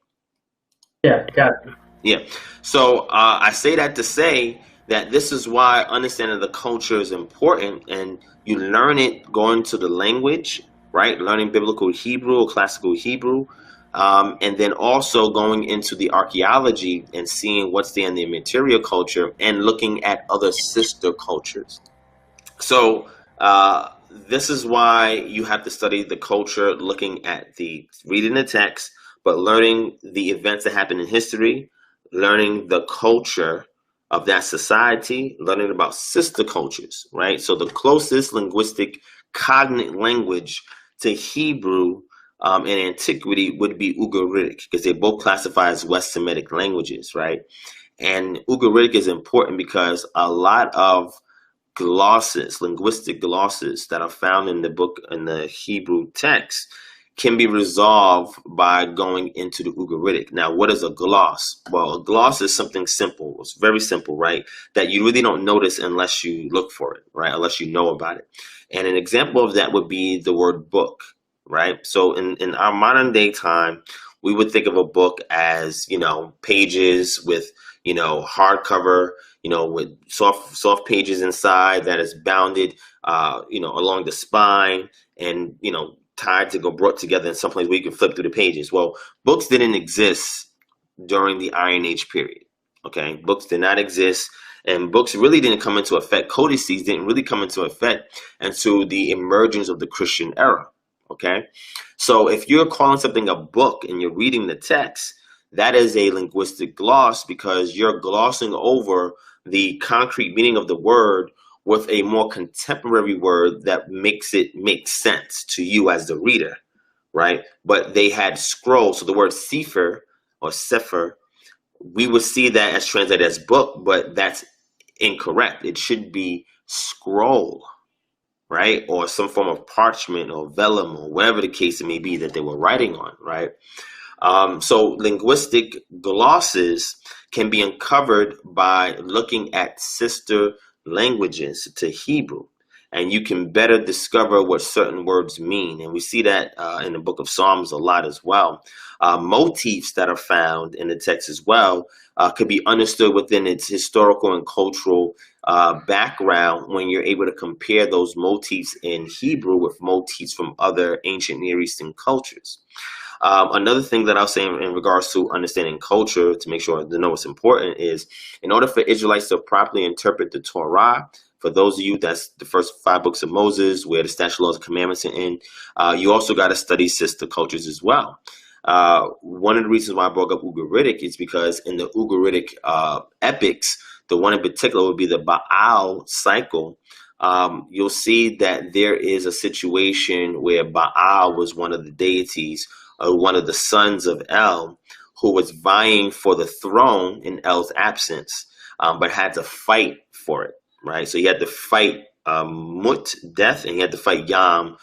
Yeah, got it. Yeah. So I say that to say that this is why understanding the culture is important, and you learn it going to the language, right? Learning biblical Hebrew or classical Hebrew, and then also going into the archaeology and seeing what's there in the material culture and looking at other sister cultures. So this is why you have to study the culture, looking at reading the text, but learning the events that happen in history, learning the culture of that society, learning about sister cultures, right? So the closest linguistic cognate language to Hebrew in antiquity would be Ugaritic, because they both classify as West Semitic languages, right? And Ugaritic is important because a lot of glosses, linguistic glosses that are found in the Hebrew text can be resolved by going into the Ugaritic. Now, what is a gloss? Well, a gloss is something simple. It's very simple, right? That you really don't notice unless you look for it, right? Unless you know about it. And an example of that would be the word book, right? So in our modern day time, we would think of a book as, pages with, hardcover, with soft pages inside that is bounded, along the spine and, tied to go brought together in some place where you can flip through the pages. Well, books didn't exist during the Iron Age period. Okay, books did not exist, and books really didn't come into effect. Codices didn't really come into effect until the emergence of the Christian era. Okay, so if you're calling something a book and you're reading the text, that is a linguistic gloss, because you're glossing over the concrete meaning of the word with a more contemporary word that makes it make sense to you as the reader, right? But they had scrolls, so the word sefer or sefer, we would see that as translated as book, but that's incorrect. It should be scroll, right? Or some form of parchment or vellum or whatever the case it may be that they were writing on, right? So linguistic glosses can be uncovered by looking at sister languages to Hebrew, and you can better discover what certain words mean. And we see that in the book of Psalms a lot as well. Motifs that are found in the text as well could be understood within its historical and cultural background when you're able to compare those motifs in Hebrew with motifs from other ancient Near Eastern cultures. Another thing that I'll say in regards to understanding culture, to make sure to know what's important, is in order for Israelites to properly interpret the Torah, for those of you, that's the first 5 books of Moses, where the statute, laws, and commandments are in, you also got to study sister cultures as well. One of the reasons why I brought up Ugaritic is because in the Ugaritic epics, the one in particular would be the Baal cycle. You'll see that there is a situation where Baal was one of the deities, one of the sons of El, who was vying for the throne in El's absence, but had to fight for it, right? So he had to fight Mut, death, and he had to fight Yam,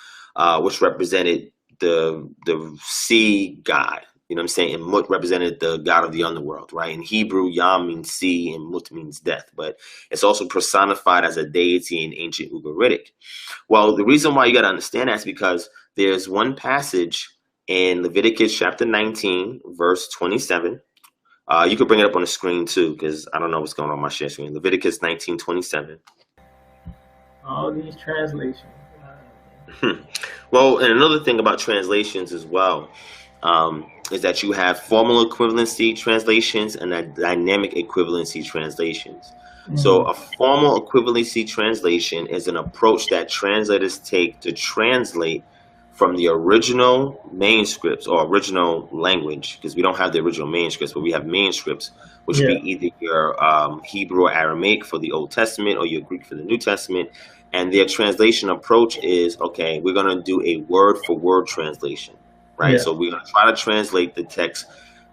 which represented the sea god. You know what I'm saying? And Mut represented the god of the underworld, right? In Hebrew, Yam means sea and Mut means death, but it's also personified as a deity in ancient Ugaritic. Well, the reason why you got to understand that is because there's one passage in Leviticus chapter 19, verse 27. You could bring it up on the screen too, because I don't know what's going on my share screen. Leviticus 19:27. All these translations. Well, and another thing about translations as well is that you have formal equivalency translations and dynamic equivalency translations. So a formal equivalency translation is an approach that translators take to translate from the original manuscripts or original language, because we don't have the original manuscripts, but we have manuscripts, which would be either your Hebrew or Aramaic for the Old Testament or your Greek for the New Testament. And their translation approach is, okay, we're going to do a word-for-word translation, right? So we're going to try to translate the text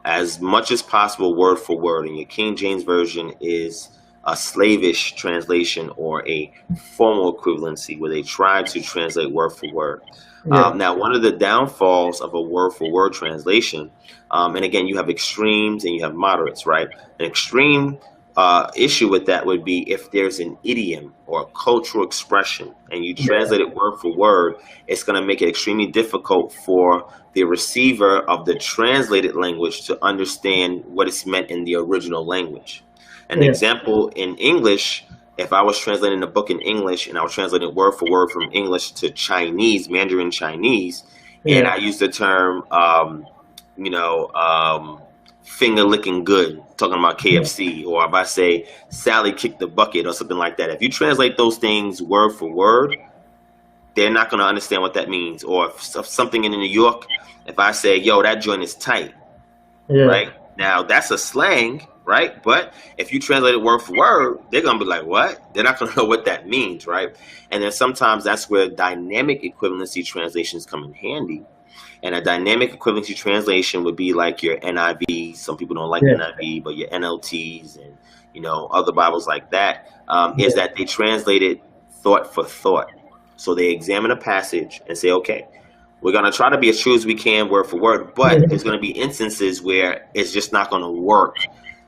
as much as possible word for word. And your King James Version is a slavish translation or a formal equivalency where they try to translate word for word. Now, one of the downfalls of a word-for-word translation, and again, you have extremes and you have moderates, right? An extreme issue with that would be if there's an idiom or a cultural expression and you translate it word for word, it's going to make it extremely difficult for the receiver of the translated language to understand what is meant in the original language. An example in English, if I was translating a book in English and I was translating word for word from English to Chinese, Mandarin Chinese, and I use the term, finger licking good, talking about KFC, or if I say Sally kicked the bucket or something like that. If you translate those things word for word, they're not going to understand what that means. Or if something in New York, if I say, yo, that joint is tight, right? Now, that's a slang, right? But if you translate it word for word, they're going to be like, what? They're not going to know what that means, right? And then sometimes that's where dynamic equivalency translations come in handy. And a dynamic equivalency translation would be like your NIV. Some people don't like NIV, but your NLTs and, other Bibles like that, is that they translate it thought for thought. So they examine a passage and say, okay, we're going to try to be as true as we can word for word, but there's going to be instances where it's just not going to work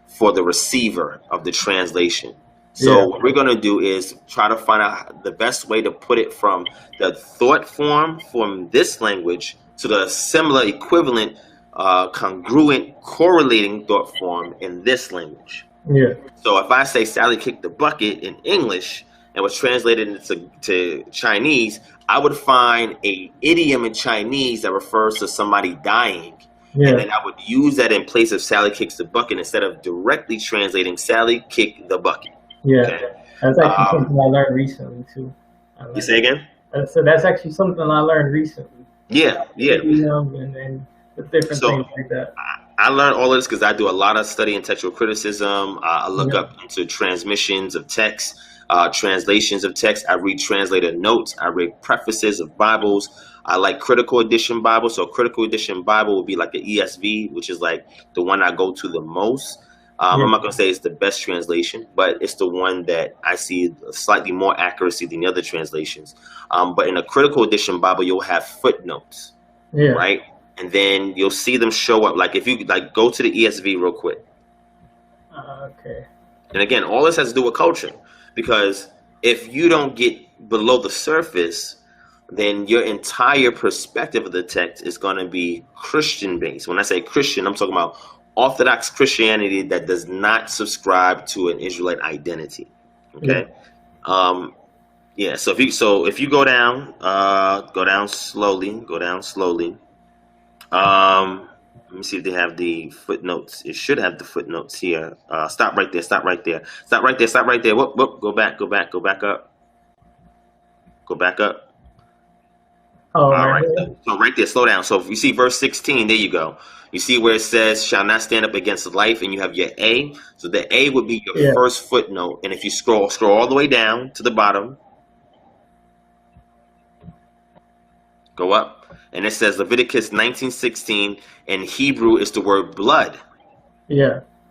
for the receiver of the translation. So what we're going to do is try to find out the best way to put it from the thought form from this language to the similar, equivalent, congruent, correlating thought form in this language. So if I say Sally kicked the bucket in English and was translated into Chinese, I would find a idiom in Chinese that refers to somebody dying. And then I would use that in place of Sally kicks the bucket instead of directly translating Sally kick the bucket. Okay? That's actually something I learned recently too. You say again? So that's actually something I learned recently. And the different things like that. I learned all of this because I do a lot of study in textual criticism. I look up into transmissions of text, translations of text. I read translator notes. I read prefaces of Bibles. I like critical edition Bible. So critical edition Bible would be like the ESV, which is like the one I go to the most. I'm not going to say it's the best translation, but it's the one that I see slightly more accuracy than the other translations. But in a critical edition Bible, you'll have footnotes, right? And then you'll see them show up. Like if you go to the ESV real quick. And again, all this has to do with culture, because if you don't get below the surface, then your entire perspective of the text is going to be Christian based. When I say Christian, I'm talking about Orthodox Christianity that does not subscribe to an Israelite identity. Okay. So if you go down slowly. Let me see if they have the footnotes. It should have the footnotes here. Stop right there. Whoop. Go back up. All right. So right there, slow down. So if you see verse 16, there you go. You see where it says, shall not stand up against life, and you have your A. So the A would be your first footnote. And if you scroll all the way down to the bottom, go up. And it says Leviticus 19:16, in Hebrew is the word blood.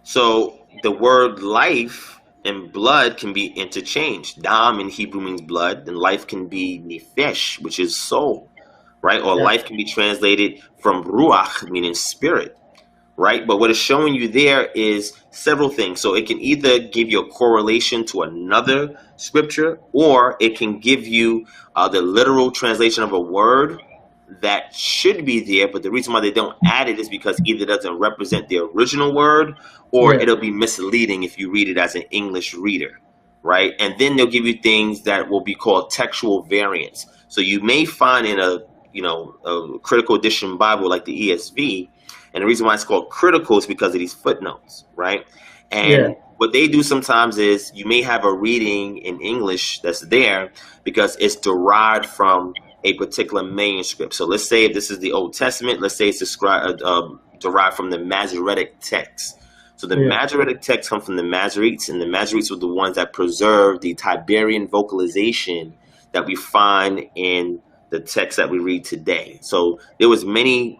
So the word life and blood can be interchanged. Dam in Hebrew means blood, and life can be nefesh, which is soul, right? Or life can be translated from ruach, meaning spirit, right? But what it's showing you there is several things. So it can either give you a correlation to another scripture, or it can give you the literal translation of a word that should be there, but the reason why they don't add it is because either it doesn't represent the original word, or it'll be misleading if you read it as an English reader, right? And then they'll give you things that will be called textual variants. So you may find in a a critical edition Bible like the ESV. And the reason why it's called critical is because of these footnotes, right? Yeah. And what they do sometimes is you may have a reading in English that's there because it's derived from a particular manuscript. So let's say if this is the Old Testament, let's say it's derived from the Masoretic text. So the Masoretic text come from the Masoretes, and the Masoretes were the ones that preserved the Tiberian vocalization that we find in the text that we read today. So there was many,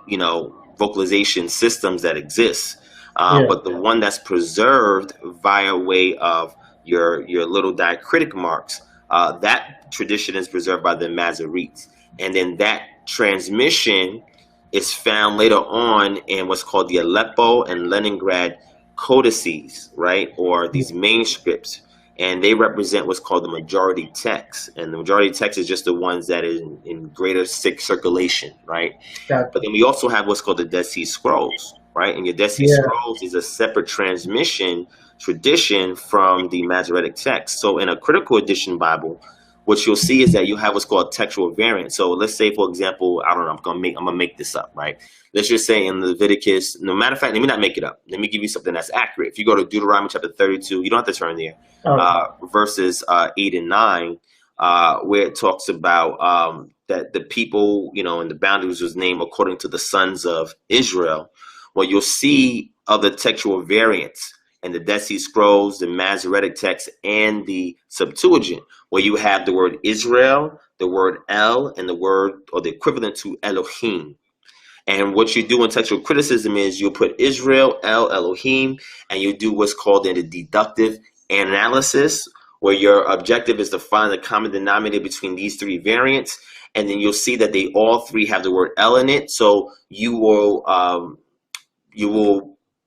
vocalization systems that exist, but the one that's preserved via way of your little diacritic marks, that tradition is preserved by the Masoretes, and then that transmission is found later on in what's called the Aleppo and Leningrad codices, right, or these manuscripts, and they represent what's called the majority text. And the majority text is just the ones that is in greater circulation, right? Gotcha. But then we also have what's called the Dead Sea Scrolls, right? And your Dead Sea Scrolls is a separate transmission tradition from the Masoretic text. So in a critical edition Bible, what you'll see is that you have what's called textual variant. So let's say, for example, I don't know, I'm gonna make this up, right? Let's just say in Leviticus, no matter of fact, let me not make it up. Let me give you something that's accurate. If you go to Deuteronomy chapter 32, you don't have to turn there, verses 8 and 9, where it talks about that the people, and the boundaries was named according to the sons of Israel. Well, you'll see other textual variants in the Dead Sea Scrolls, the Masoretic text, and the Septuagint, where you have the word Israel, the word El, and the word or the equivalent to Elohim. And what you do in textual criticism is you'll put Israel, El, Elohim, and you do what's called a deductive analysis, where your objective is to find the common denominator between these three variants. And then you'll see that they all three have the word El in it. So you will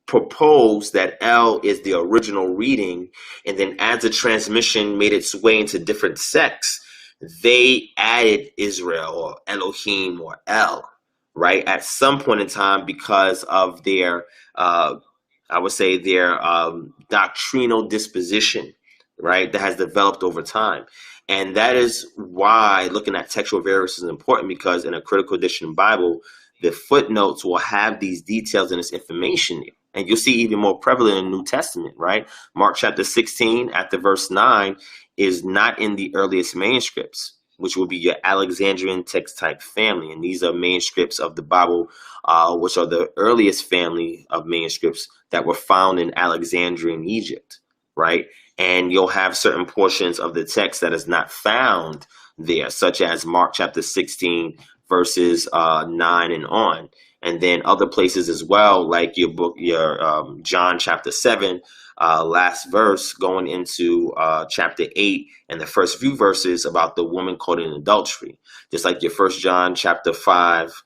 propose that El is the original reading, and then as the transmission made its way into different sects, they added Israel or Elohim or El, right, at some point in time because of their, I would say, their doctrinal disposition, right, that has developed over time. And that is why looking at textual variants is important, because in a critical edition Bible, the footnotes will have these details and this information there. And you'll see even more prevalent in the New Testament, right? Mark chapter 16 after verse 9 is not in the earliest manuscripts, which will be your Alexandrian text type family. And these are manuscripts of the Bible, which are the earliest family of manuscripts that were found in Alexandria in Egypt, right? And you'll have certain portions of the text that is not found there, such as Mark chapter 16, verses 9 and on. And then other places as well, like your John chapter 7, last verse going into chapter 8 and the first few verses about the woman caught in adultery. Just like your First John chapter 5,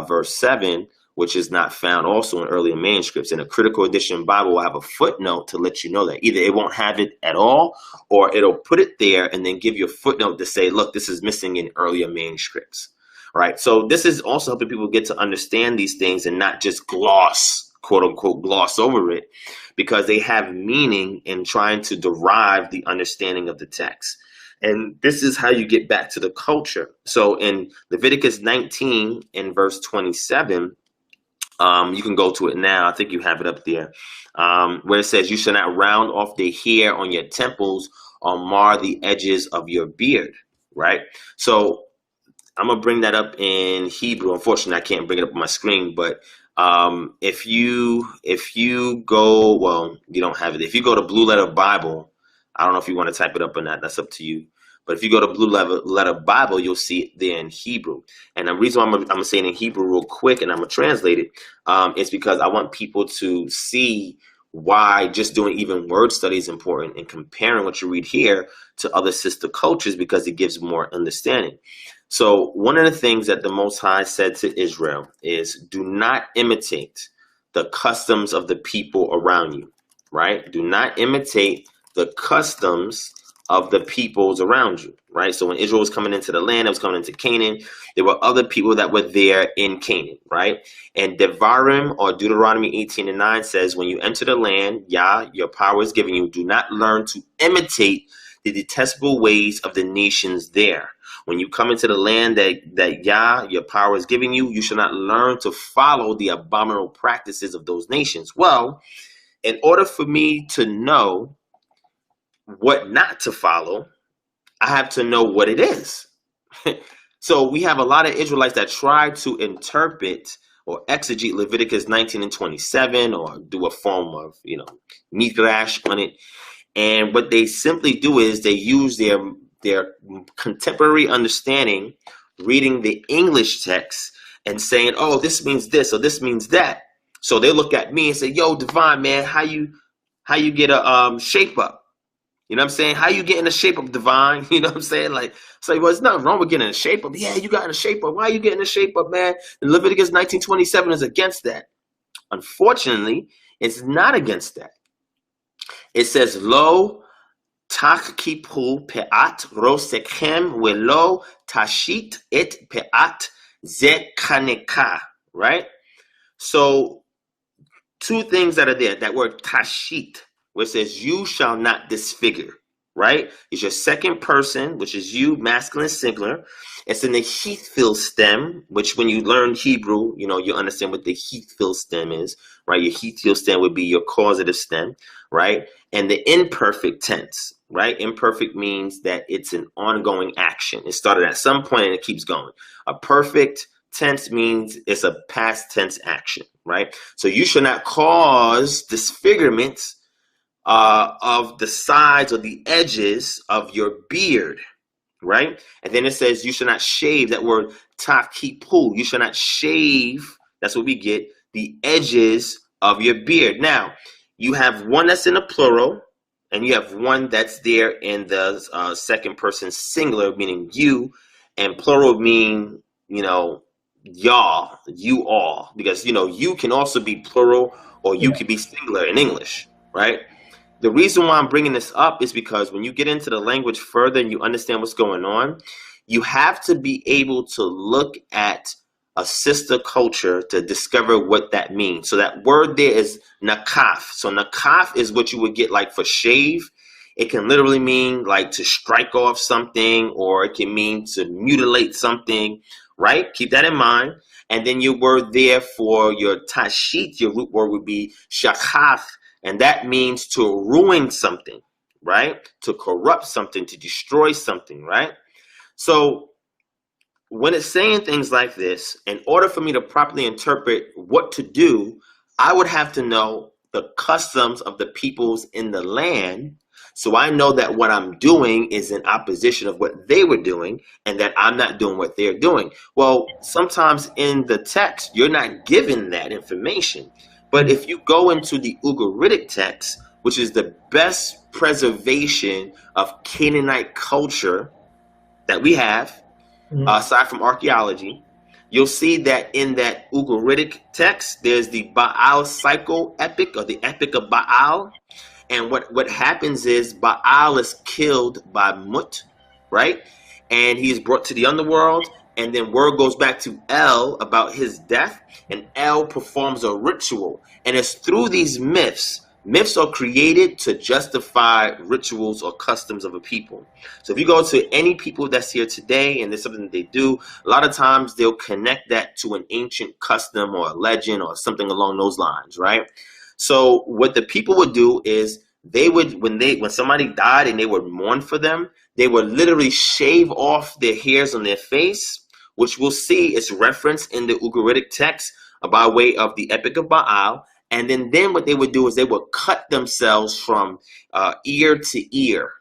verse 7, which is not found also in earlier manuscripts. And a critical edition Bible will have a footnote to let you know that either it won't have it at all, or it'll put it there and then give you a footnote to say, look, this is missing in earlier manuscripts. Right. So this is also helping people get to understand these things and not just quote unquote, gloss over it, because they have meaning in trying to derive the understanding of the text. And this is how you get back to the culture. So in Leviticus 19 in verse 27, you can go to it now. I think you have it up there, where it says, you shall not round off the hair on your temples or mar the edges of your beard. Right. So I'm going to bring that up in Hebrew. Unfortunately, I can't bring it up on my screen, but if you go, well, you don't have it. If you go to Blue Letter Bible, I don't know if you want to type it up or not. That's up to you. But if you go to Blue Letter Bible, you'll see it there in Hebrew. And the reason why I'm going to say it in Hebrew real quick and I'm going to translate it is because I want people to see why just doing even word study is important and comparing what you read here to other sister cultures, because it gives more understanding. So one of the things that the Most High said to Israel is, do not imitate the customs of the people around you, right? Do not imitate the customs of the peoples around you, right? So when Israel was coming into the land, it was coming into Canaan, there were other people that were there in Canaan, right? And Devarim, or Deuteronomy 18 and 9 says, when you enter the land, Yah, your power is given you, do not learn to imitate the detestable ways of the nations there. when you come into the land that Yah, your power, is giving you, you shall not learn to follow the abominable practices of those nations. Well, in order for me to know what not to follow, I have to know what it is. So we have a lot of Israelites that try to interpret or exegete Leviticus 19 and 27 or do a form of, midrash on it. And what they simply do is they use their contemporary understanding, reading the English text and saying, oh, this means this or this means that. So they look at me and say, yo, Divine, man, how you get a shape up? You know what I'm saying? How you get in the shape up, Divine? You know what I'm saying? Like, well, there's nothing wrong with getting in a shape up. Yeah, you got in a shape up. Why are you getting in a shape up, man? And Leviticus 19:27 is against that. Unfortunately, it's not against that. It says, Lo tachkipu pe'at rosekhem velo tashit et pe'at zekaneka, right? So, two things that are there. That word tashit, where it says, you shall not disfigure, right? It's your second person, which is you, masculine singular. It's in the Heathfield stem, which when you learn Hebrew, you understand what the Heathfield stem is, right? Your Heathfield stem would be your causative stem, right? And the imperfect tense, right? Imperfect means that it's an ongoing action. It started at some point and it keeps going. A perfect tense means it's a past tense action, right? So you should not cause disfigurements of the sides or the edges of your beard, right? And then it says you should not shave. That word takipu, you should not shave. That's what we get, the edges of your beard. Now, you have one that's in the plural, and you have one that's there in the second person singular, meaning you, and plural mean, y'all, you all, because, you can also be plural or you can be singular in English, right? The reason why I'm bringing this up is because when you get into the language further and you understand what's going on, you have to be able to look at a sister culture to discover what that means. So that word there is nakaf. So nakaf is what you would get like for shave. It can literally mean like to strike off something, or it can mean to mutilate something, right? Keep that in mind. And then your word there for your tashit, your root word would be shachach. And that means to ruin something, right? To corrupt something, to destroy something, right? So when it's saying things like this, in order for me to properly interpret what to do, I would have to know the customs of the peoples in the land. So I know that what I'm doing is in opposition of what they were doing, and that I'm not doing what they're doing. Well, sometimes in the text, you're not given that information. But if you go into the Ugaritic text, which is the best preservation of Canaanite culture that we have, aside from archaeology, you'll see that in that Ugaritic text, there's the Baal cycle epic, or the epic of Baal. And what happens is Baal is killed by Mut, right? And he is brought to the underworld. And then word goes back to El about his death, and El performs a ritual. And it's through these myths. Myths are created to justify rituals or customs of a people. So if you go to any people that's here today and there's something that they do, a lot of times they'll connect that to an ancient custom or a legend or something along those lines, right? So what the people would do is they would, when somebody died and they would mourn for them, they would literally shave off their hairs on their face, which we'll see is referenced in the Ugaritic text by way of the Epic of Baal. And then what they would do is they would cut themselves from ear to ear.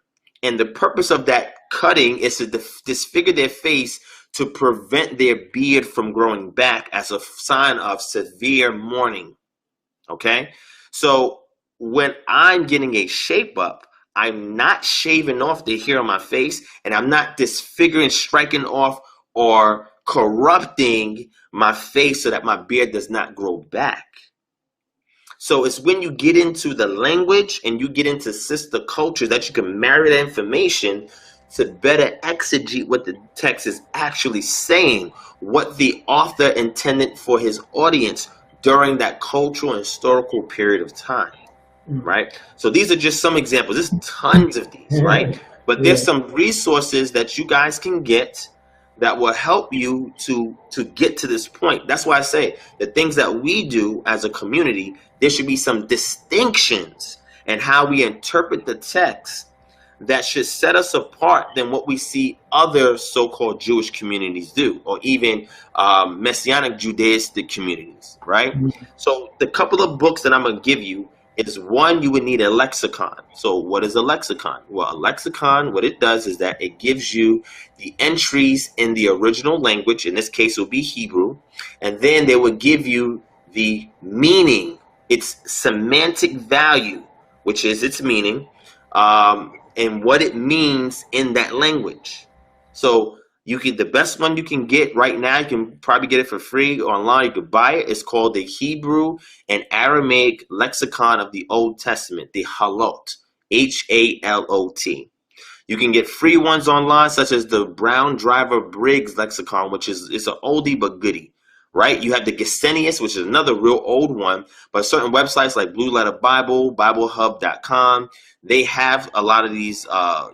And the purpose of that cutting is to disfigure their face to prevent their beard from growing back as a sign of severe mourning. Okay? So when I'm getting a shape up, I'm not shaving off the hair on my face, and I'm not disfiguring, striking off, or corrupting my face so that my beard does not grow back. So it's when you get into the language and you get into sister culture that you can marry that information to better exegete what the text is actually saying, what the author intended for his audience during that cultural and historical period of time, right? So these are just some examples. There's tons of these, right? But there's some resources that you guys can get that will help you to get to this point. That's why I say the things that we do as a community, there should be some distinctions in how we interpret the text that should set us apart than what we see other so-called Jewish communities do, or even Messianic Judaistic communities, right? So the couple of books that I'm going to give you is, one, you would need a lexicon. So what is a lexicon? Well, a lexicon, what it does is that it gives you the entries in the original language. In this case, it will be Hebrew. And then they would give you the meaning, its semantic value, which is its meaning, and what it means in that language. So you can, the best one you can get right now, you can probably get it for free online. You could buy it. It's called the Hebrew and Aramaic Lexicon of the Old Testament, the Halot, Halot. You can get free ones online, such as the Brown Driver Briggs Lexicon, which is an oldie but goodie, right? You have the Gesenius, which is another real old one, but certain websites like Blue Letter Bible, BibleHub.com, they have a lot of these,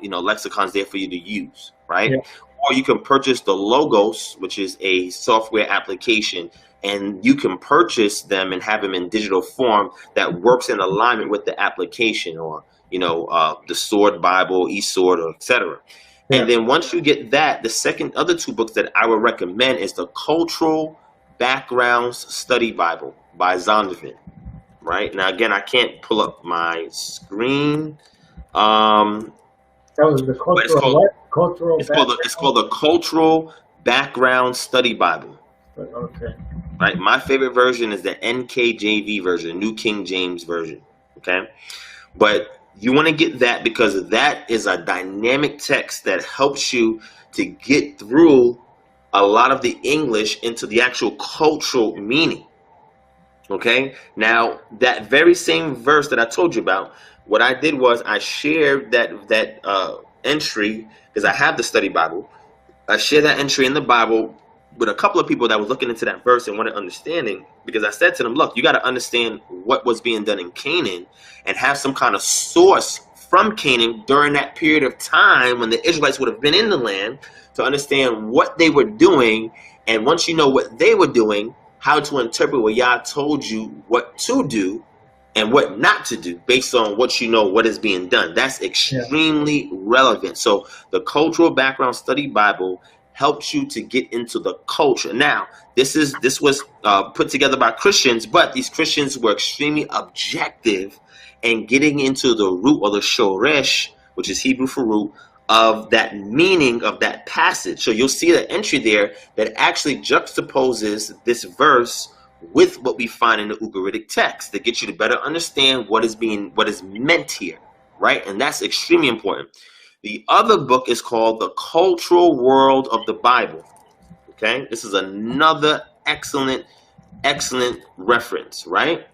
lexicons there for you to use, right? Yeah. Or you can purchase the Logos, which is a software application, and you can purchase them and have them in digital form that works in alignment with the application, or the Sword Bible, eSword, or etc. Yeah. And then once you get that, the other two books that I would recommend is the Cultural Backgrounds Study Bible by Zondervan. Right now, again, I can't pull up my screen. That was the cultural. It's called the Cultural Background Study Bible. Okay. Right. My favorite version is the NKJV version, New King James Version. Okay. But you want to get that because that is a dynamic text that helps you to get through a lot of the English into the actual cultural meaning. Okay, now that very same verse that I told you about, what I did was I shared that entry, because I have the study Bible. I shared that entry in the Bible with a couple of people that was looking into that verse and wanted understanding, because I said to them, look, you got to understand what was being done in Canaan and have some kind of source from Canaan during that period of time when the Israelites would have been in the land, to understand what they were doing. And once you know what they were doing, how to interpret what Yah told you what to do and what not to do based on what you know, what is being done. That's extremely relevant. So the Cultural Background Study Bible helps you to get into the culture. Now, this was put together by Christians, but these Christians were extremely objective in getting into the root, or the shoresh, which is Hebrew for root, of that meaning of that passage. So you'll see the entry there that actually juxtaposes this verse with what we find in the Ugaritic text, that gets you to better understand what is meant here, right? And that's extremely important. The other book is called The Cultural World of the Bible. Okay, this is another excellent reference, right?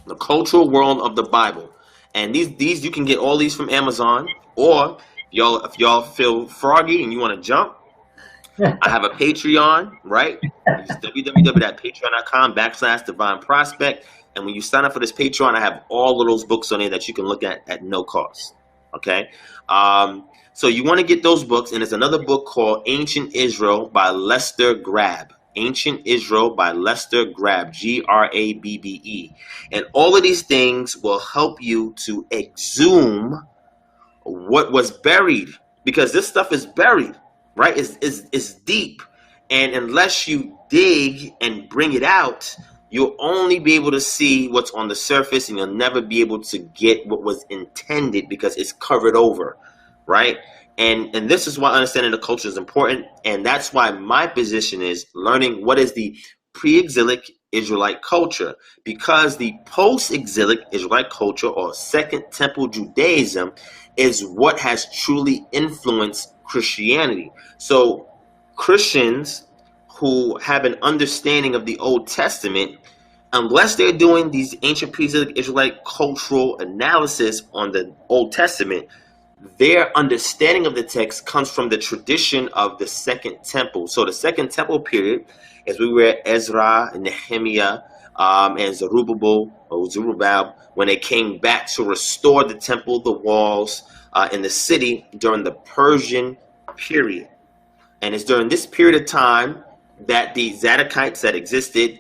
The Cultural World of the Bible. And these you can get all these from Amazon, or if y'all feel froggy and you want to jump, I have a Patreon, right? It's www.patreon.com/Divine Prospect. And when you sign up for this Patreon, I have all of those books on there that you can look at no cost. Okay. So you want to get those books. And there's another book called Ancient Israel by Lester Grabb. Ancient Israel by Lester Grabb, Grabbe. And all of these things will help you to exhume what was buried, because this stuff is buried, right? It's deep, and unless you dig and bring it out, you'll only be able to see what's on the surface, and you'll never be able to get what was intended because it's covered over, right? And this is why understanding the culture is important, and that's why my position is learning what is the pre-exilic Israelite culture, because the post-exilic Israelite culture, or Second Temple Judaism, is what has truly influenced Christianity. So Christians who have an understanding of the Old Testament, unless they're doing these ancient pre-exilic Israelite cultural analysis on the Old Testament, their understanding of the text comes from the tradition of the Second Temple. So the Second Temple period, as we were at Ezra and Nehemiah and Zerubbabel, when they came back to restore the temple, the walls, in the city during the Persian period. And it's during this period of time that the Zadokites that existed,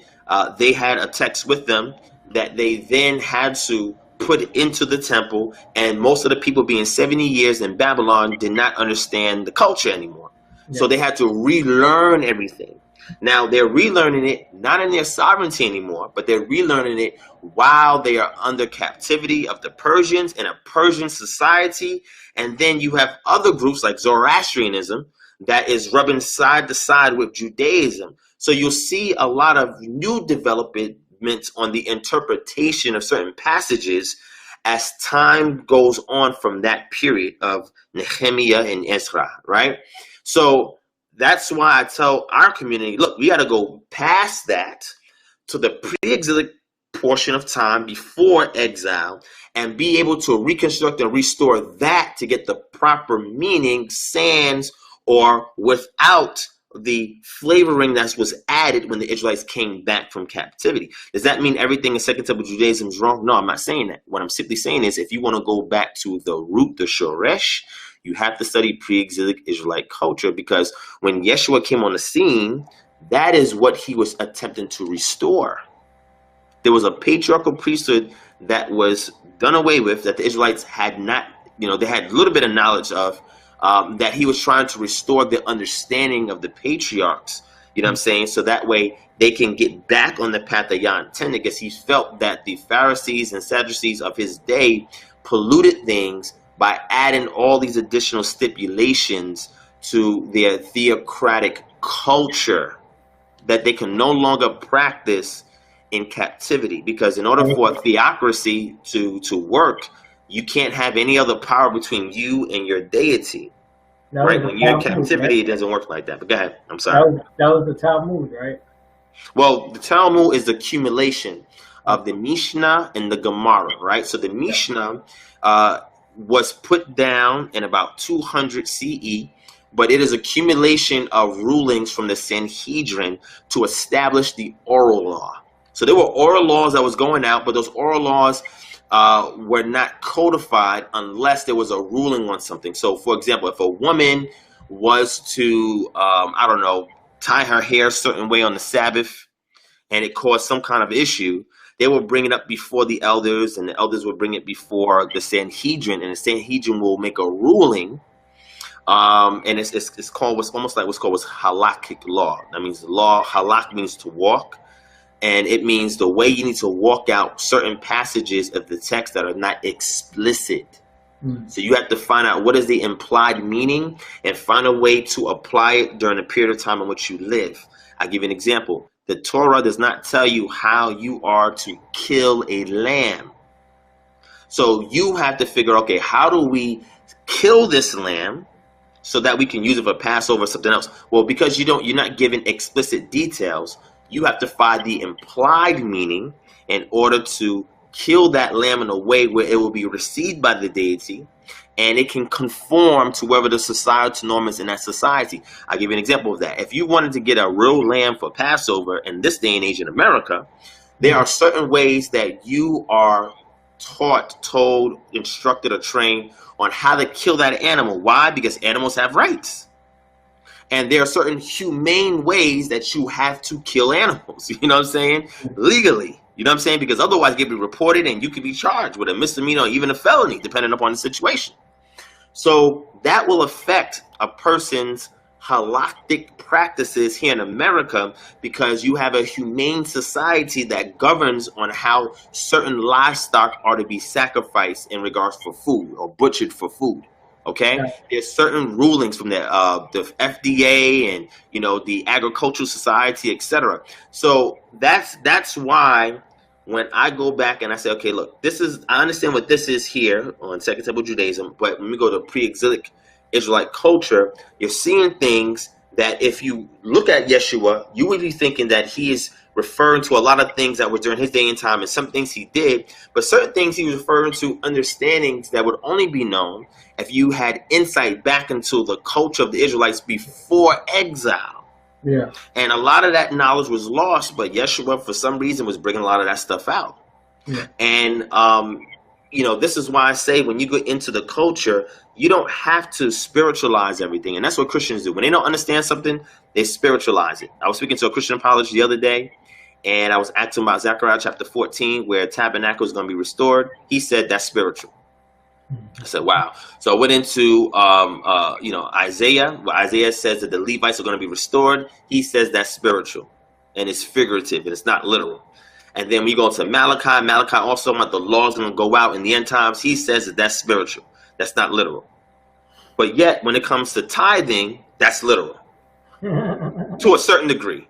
they had a text with them that they then had to put into the temple. And most of the people being 70 years in Babylon did not understand the culture anymore. Yeah. So they had to relearn everything. Now they're relearning it, not in their sovereignty anymore, but they're relearning it while they are under captivity of the Persians in a Persian society. And then you have other groups like Zoroastrianism that is rubbing side to side with Judaism. So you'll see a lot of new developments on the interpretation of certain passages as time goes on from that period of Nehemiah and Ezra, right? So that's why I tell our community, look, we got to go past that to the pre-exilic portion of time before exile and be able to reconstruct and restore that to get the proper meaning, sans or without the flavoring that was added when the Israelites came back from captivity. Does that mean everything in Second Temple Judaism is wrong? No, I'm not saying that. What I'm simply saying is if you want to go back to the root, the Shoresh, you have to study pre-exilic Israelite culture, because when Yeshua came on the scene, that is what he was attempting to restore. There was a patriarchal priesthood that was done away with, that the Israelites had not, they had a little bit of knowledge of, that he was trying to restore the understanding of the patriarchs, you know what I'm saying? So that way they can get back on the path that Yah intended, because he felt that the Pharisees and Sadducees of his day polluted things by adding all these additional stipulations to their theocratic culture that they can no longer practice in captivity. Because in order for a theocracy to work, you can't have any other power between you and your deity. Right? When you're in captivity, it doesn't work like that. But go ahead. I'm sorry. That was the Talmud, right? Well, the Talmud is the accumulation of the Mishnah and the Gemara, right? So the Mishnah was put down in about 200 CE, but it is accumulation of rulings from the Sanhedrin to establish the oral law. So there were oral laws that was going out, but those oral laws were not codified unless there was a ruling on something. So, for example, if a woman was to, tie her hair a certain way on the Sabbath, and it caused some kind of issue, they will bring it up before the elders, and the elders will bring it before the Sanhedrin, and the Sanhedrin will make a ruling. And it's called what's called halakhic law. That means the law. Halak means to walk. And it means the way you need to walk out certain passages of the text that are not explicit. So you have to find out what is the implied meaning and find a way to apply it during the period of time in which you live. I'll give you an example. The Torah does not tell you how you are to kill a lamb. So you have to figure, okay, how do we kill this lamb so that we can use it for Passover or something else? Well, because you're not given explicit details, you have to find the implied meaning in order to kill that lamb in a way where it will be received by the deity and it can conform to whatever the societal norm is in that society. I'll give you an example of that. If you wanted to get a real lamb for Passover in this day and age in America, there are certain ways that you are taught, told, instructed, or trained on how to kill that animal. Why? Because animals have rights. And there are certain humane ways that you have to kill animals, you know what I'm saying? Legally, you know what I'm saying? Because otherwise you'll be reported and you could be charged with a misdemeanor or even a felony, depending upon the situation. So that will affect a person's halakhic practices here in America, because you have a humane society that governs on how certain livestock are to be sacrificed in regards for food or butchered for food. Okay, yeah. There's certain rulings from the FDA and the Agricultural Society, etc. So that's why when I go back and I say, okay, look, I understand what this is here on Second Temple Judaism, but when we go to pre-exilic Israelite culture, you're seeing things that if you look at Yeshua, you would be thinking that he is referring to a lot of things that were during his day and time, and some things he did, but certain things he was referring to understandings that would only be known if you had insight back into the culture of the Israelites before exile. Yeah. And a lot of that knowledge was lost, but Yeshua, for some reason, was bringing a lot of that stuff out. Yeah. And, this is why I say when you go into the culture, you don't have to spiritualize everything. And that's what Christians do. When they don't understand something, they spiritualize it. I was speaking to a Christian apologist the other day, and I was asking about Zechariah chapter 14, where tabernacle is going to be restored. He said that's spiritual. I said, wow. So I went into, Isaiah, where Isaiah says that the Levites are going to be restored. He says that's spiritual, and it's figurative, and it's not literal. And then we go to Malachi. Malachi also about the law is going to go out in the end times. He says that that's spiritual. That's not literal. But yet, when it comes to tithing, that's literal to a certain degree,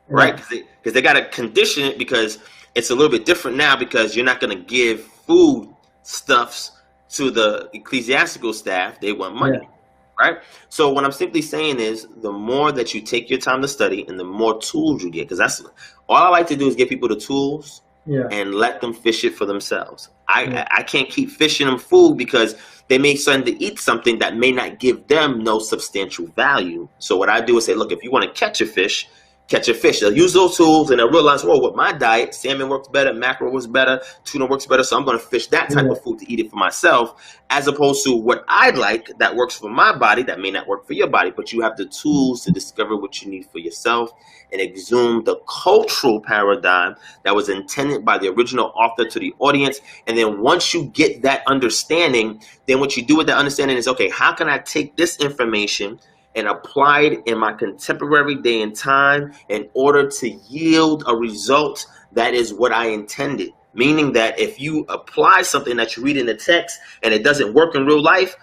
right? Because they got to condition it, because it's a little bit different now, because you're not going to give food stuffs to the ecclesiastical staff. They want money, right? So what I'm simply saying is, the more that you take your time to study and the more tools you get, because that's all I like to do is give people the tools and let them fish it for themselves. I can't keep fishing them food, because they may send to eat something that may not give them no substantial value. So what I do is say, look, if you want to catch a fish. They'll use those tools, and they'll realize, well, with my diet, salmon works better, mackerel works better, tuna works better, so I'm going to fish that type of food to eat it for myself, as opposed to what I'd like that works for my body that may not work for your body. But you have the tools to discover what you need for yourself and exhume the cultural paradigm that was intended by the original author to the audience. And then once you get that understanding, then what you do with that understanding is, okay, how can I take this information and apply it in my contemporary day and time in order to yield a result that is what I intended? Meaning that if you apply something that you read in the text and it doesn't work in real life,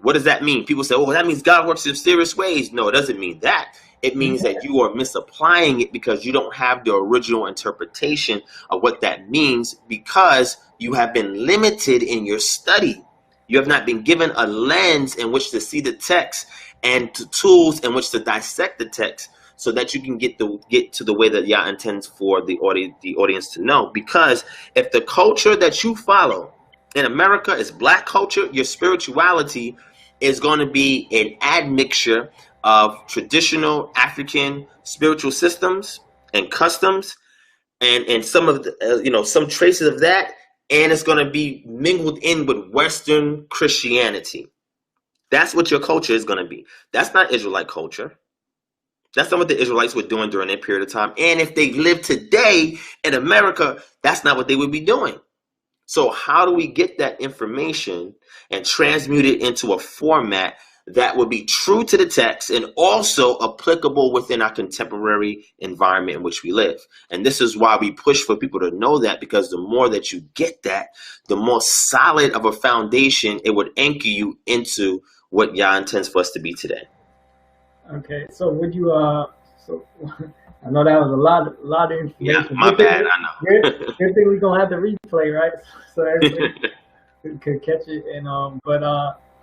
what does that mean? People say, oh, that means God works in mysterious ways. No, it doesn't mean that. It means that you are misapplying it, because you don't have the original interpretation of what that means, because you have been limited in your study. You have not been given a lens in which to see the text and to tools in which to dissect the text, so that you can get to the way that Yah intends for the audience to know. Because if the culture that you follow in America is Black culture, your spirituality is going to be an admixture of traditional African spiritual systems and customs, and some of the, some traces of that, and it's going to be mingled in with Western Christianity. That's what your culture is going to be. That's not Israelite culture. That's not what the Israelites were doing during that period of time. And if they lived today in America, that's not what they would be doing. So how do we get that information and transmute it into a format that would be true to the text and also applicable within our contemporary environment in which we live? And this is why we push for people to know that, because the more that you get that, the more solid of a foundation it would anchor you into what Yah intends for us to be today. Okay, so would you so I know that was a lot of information. Yeah, my bad. I know. Good thing we're gonna have the replay, right? So everybody could catch it. And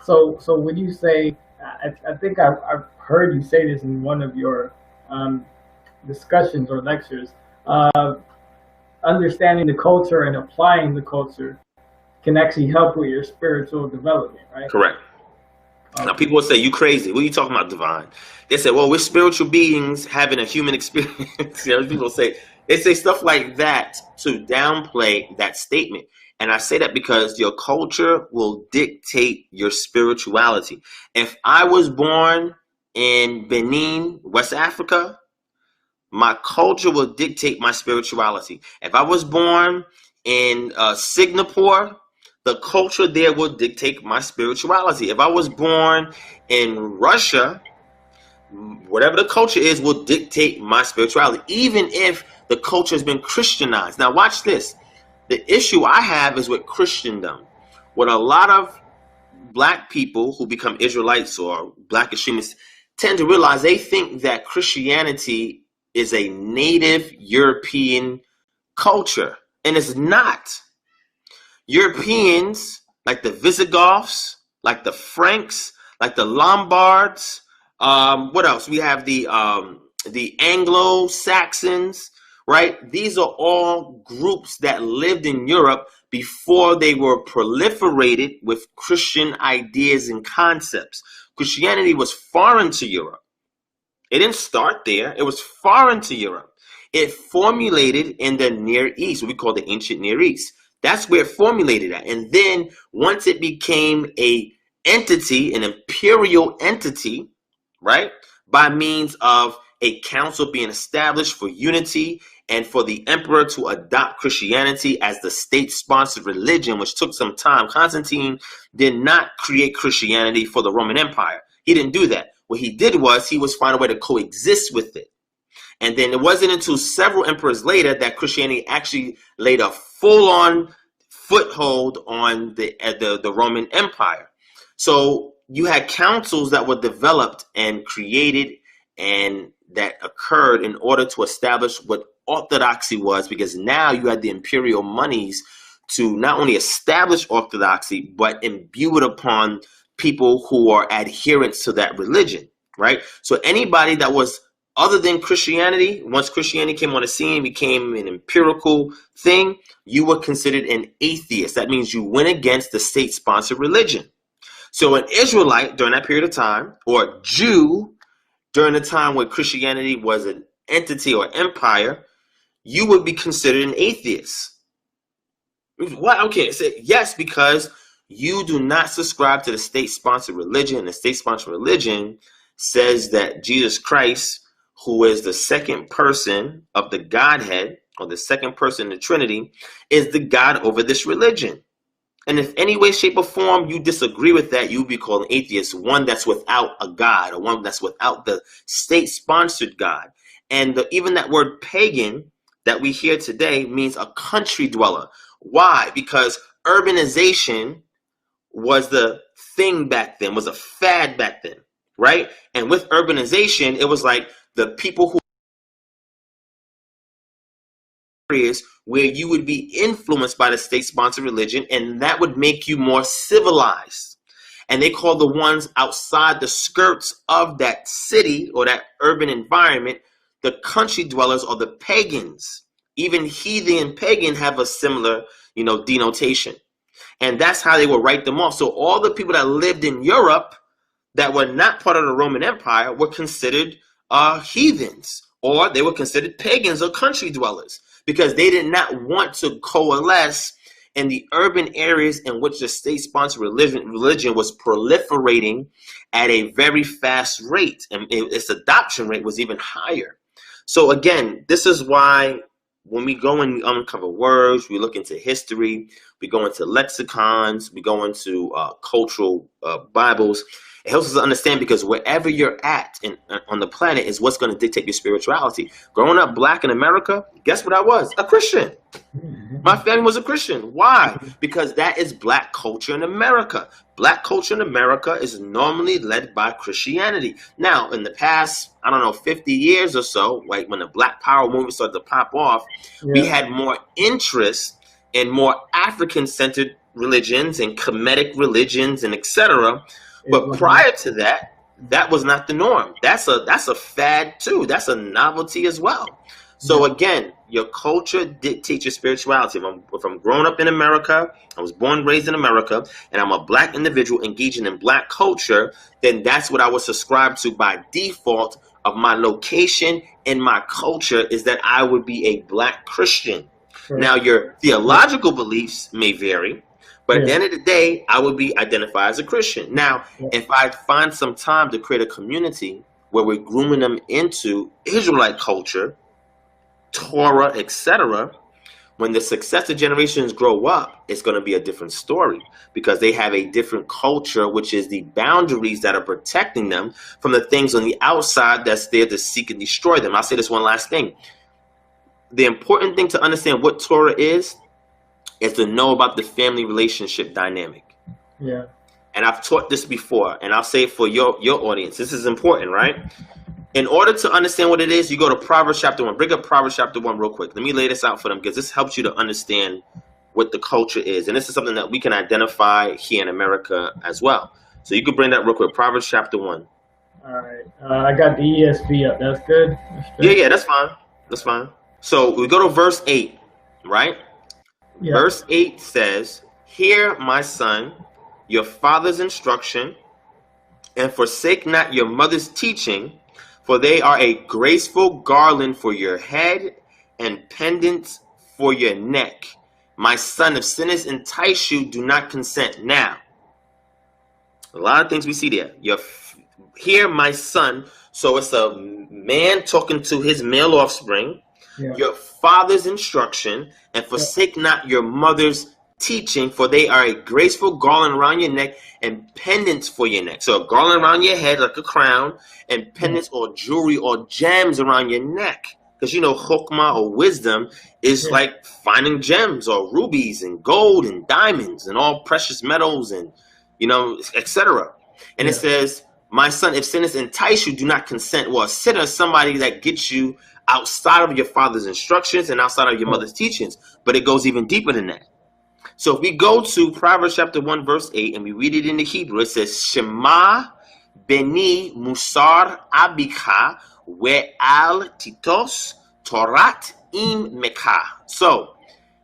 so would you say? I think I've heard you say this in one of your discussions or lectures. Understanding the culture and applying the culture can actually help with your spiritual development, right? Correct. Now, people will say, you crazy. What are you talking about, divine? They say, well, we're spiritual beings having a human experience. People say, they say stuff like that to downplay that statement. And I say that because your culture will dictate your spirituality. If I was born in Benin, West Africa, my culture will dictate my spirituality. If I was born in Singapore, the culture there will dictate my spirituality. If I was born in Russia, whatever the culture is will dictate my spirituality, even if the culture has been Christianized. Now watch this. The issue I have is with Christendom. What a lot of Black people who become Israelites or Black extremists tend to realize, they think that Christianity is a native European culture, and it's not. Europeans, like the Visigoths, like the Franks, like the Lombards, what else? We have the Anglo-Saxons, right? These are all groups that lived in Europe before they were proliferated with Christian ideas and concepts. Christianity was foreign to Europe. It didn't start there. It was foreign to Europe. It formulated in the Near East, what we call the ancient Near East. That's where it formulated at. And then once it became a entity, an imperial entity, right, by means of a council being established for unity and for the emperor to adopt Christianity as the state-sponsored religion, which took some time. Constantine did not create Christianity for the Roman Empire. He didn't do that. What he did was he was find a way to coexist with it. And then it wasn't until several emperors later that Christianity actually laid a full-on foothold on the Roman Empire. So you had councils that were developed and created and that occurred in order to establish what orthodoxy was, because now you had the imperial monies to not only establish orthodoxy, but imbue it upon people who are adherents to that religion, right? So anybody that was other than Christianity, once Christianity came on the scene, became an empirical thing, you were considered an atheist. That means you went against the state-sponsored religion. So an Israelite during that period of time, or a Jew during the time when Christianity was an entity or empire, you would be considered an atheist. What? Okay, so yes, because you do not subscribe to the state-sponsored religion. And the state-sponsored religion says that Jesus Christ, who is the second person of the Godhead, or the second person in the Trinity, is the God over this religion. And if any way, shape, or form you disagree with that, you'll be called an atheist, one that's without a God, or one that's without the state-sponsored God. And even that word pagan that we hear today means a country dweller. Why? Because urbanization was the thing back then, was a fad back then, right? And with urbanization, it was like the people who areas where you would be influenced by the state-sponsored religion, and that would make you more civilized. And they call the ones outside the skirts of that city or that urban environment the country dwellers, or the pagans. Even heathen and pagan have a similar, denotation. And that's how they would write them off. So all the people that lived in Europe that were not part of the Roman Empire were considered heathens, or they were considered pagans or country dwellers, because they did not want to coalesce in the urban areas in which the state-sponsored religion was proliferating at a very fast rate, and its adoption rate was even higher. So again, this is why when we go and uncover words, we look into history, we go into lexicons, we go into cultural Bibles. It helps us to understand, because wherever you're at on the planet is what's going to dictate your spirituality. Growing up black in America, guess what I was? A Christian. My family was a Christian. Why? Because that is black culture in America. Black culture in America is normally led by Christianity. Now, in the past, 50 years or so, like when the Black Power movement started to pop off, we had more interest in more African-centered religions and Kemetic religions and etc. But prior to that, that was not the norm. That's a fad too. That's a novelty as well. So again, your culture dictates your spirituality. If I'm growing up in America, I was born and raised in America, and I'm a black individual engaging in black culture, then that's what I would subscribe to by default of my location and my culture, is that I would be a black Christian. Right. Now, your theological beliefs may vary, but at the end of the day, I would be identified as a Christian. Now, if I find some time to create a community where we're grooming them into Israelite culture, Torah, etc., when the successive generations grow up, it's going to be a different story, because they have a different culture, which is the boundaries that are protecting them from the things on the outside that's there to seek and destroy them. I'll say this one last thing. The important thing to understand what Torah is to know about the family relationship dynamic. Yeah. And I've taught this before, and I'll say it for your audience. This is important, right? In order to understand what it is, you go to Proverbs chapter 1. Bring up Proverbs chapter 1 real quick. Let me lay this out for them, because this helps you to understand what the culture is. And this is something that we can identify here in America as well. So you can bring that real quick. Proverbs chapter 1. All right. I got the ESV up. That's good? Yeah, that's fine. That's fine. So we go to verse 8, right? Yeah. Verse 8 says, "Hear, my son, your father's instruction, and forsake not your mother's teaching, for they are a graceful garland for your head and pendants for your neck. my son, if sinners entice you, do not consent. Now, a lot of things we see there. Hear my son. So it's a man talking to his male offspring. Yeah. Your father's instruction, and forsake not your mother's teaching, for they are a graceful garland around your neck and pendants for your neck. So a garland around your head like a crown, and pendants or jewelry or gems around your neck. Because you know, chokmah or wisdom is like finding gems or rubies and gold and diamonds and all precious metals and, you know, etc. And it says, my son, if sinners entice you, do not consent. Well, a sinner is somebody that gets you outside of your father's instructions and outside of your mother's teachings. But it goes even deeper than that. So if we go to Proverbs chapter 1, verse 8, and we read it in the Hebrew, it says, Shema beni musar abika we'al titos torat im mekah. So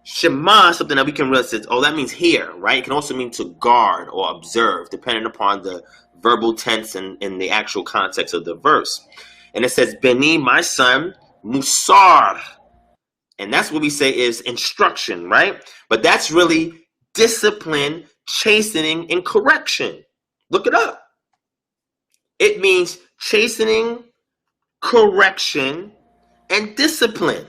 Shema is something that we can realize, oh, that means hear, right? It can also mean to guard or observe, depending upon the verbal tense and the actual context of the verse. And it says, Beni, my son, musar. And that's what we say is instruction, right? But that's really discipline, chastening, and correction. Look it up. It means chastening, correction, and discipline.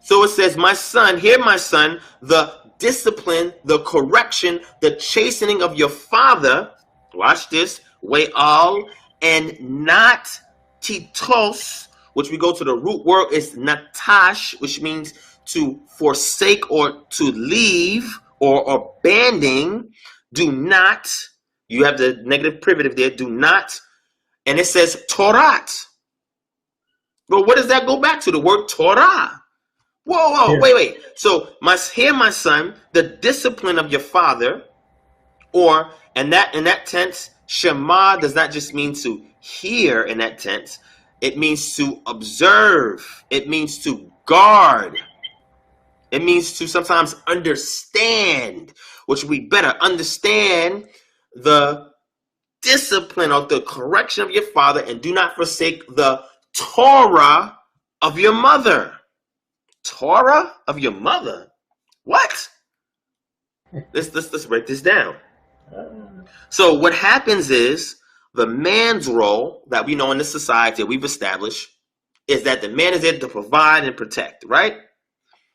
So it says, my son, hear my son, the discipline, the correction, the chastening of your father. Watch this. We'al, and not titos, which we go to the root word is natash, which means to forsake or to leave or abandoning. Do not. You have the negative privative there. Do not. And it says Torat. Well, what does that go back to? The word Torah. Whoa, wait. So, hear my son, the discipline of your father, or in that tense, Shema does not just mean to hear in that tense. It means to observe. It means to guard. It means to sometimes understand, which we better understand the discipline or the correction of your father, and do not forsake the Torah of your mother. Torah of your mother? What? Let's break this down. So what happens is the man's role that we know in this society that we've established is that the man is there to provide and protect, right?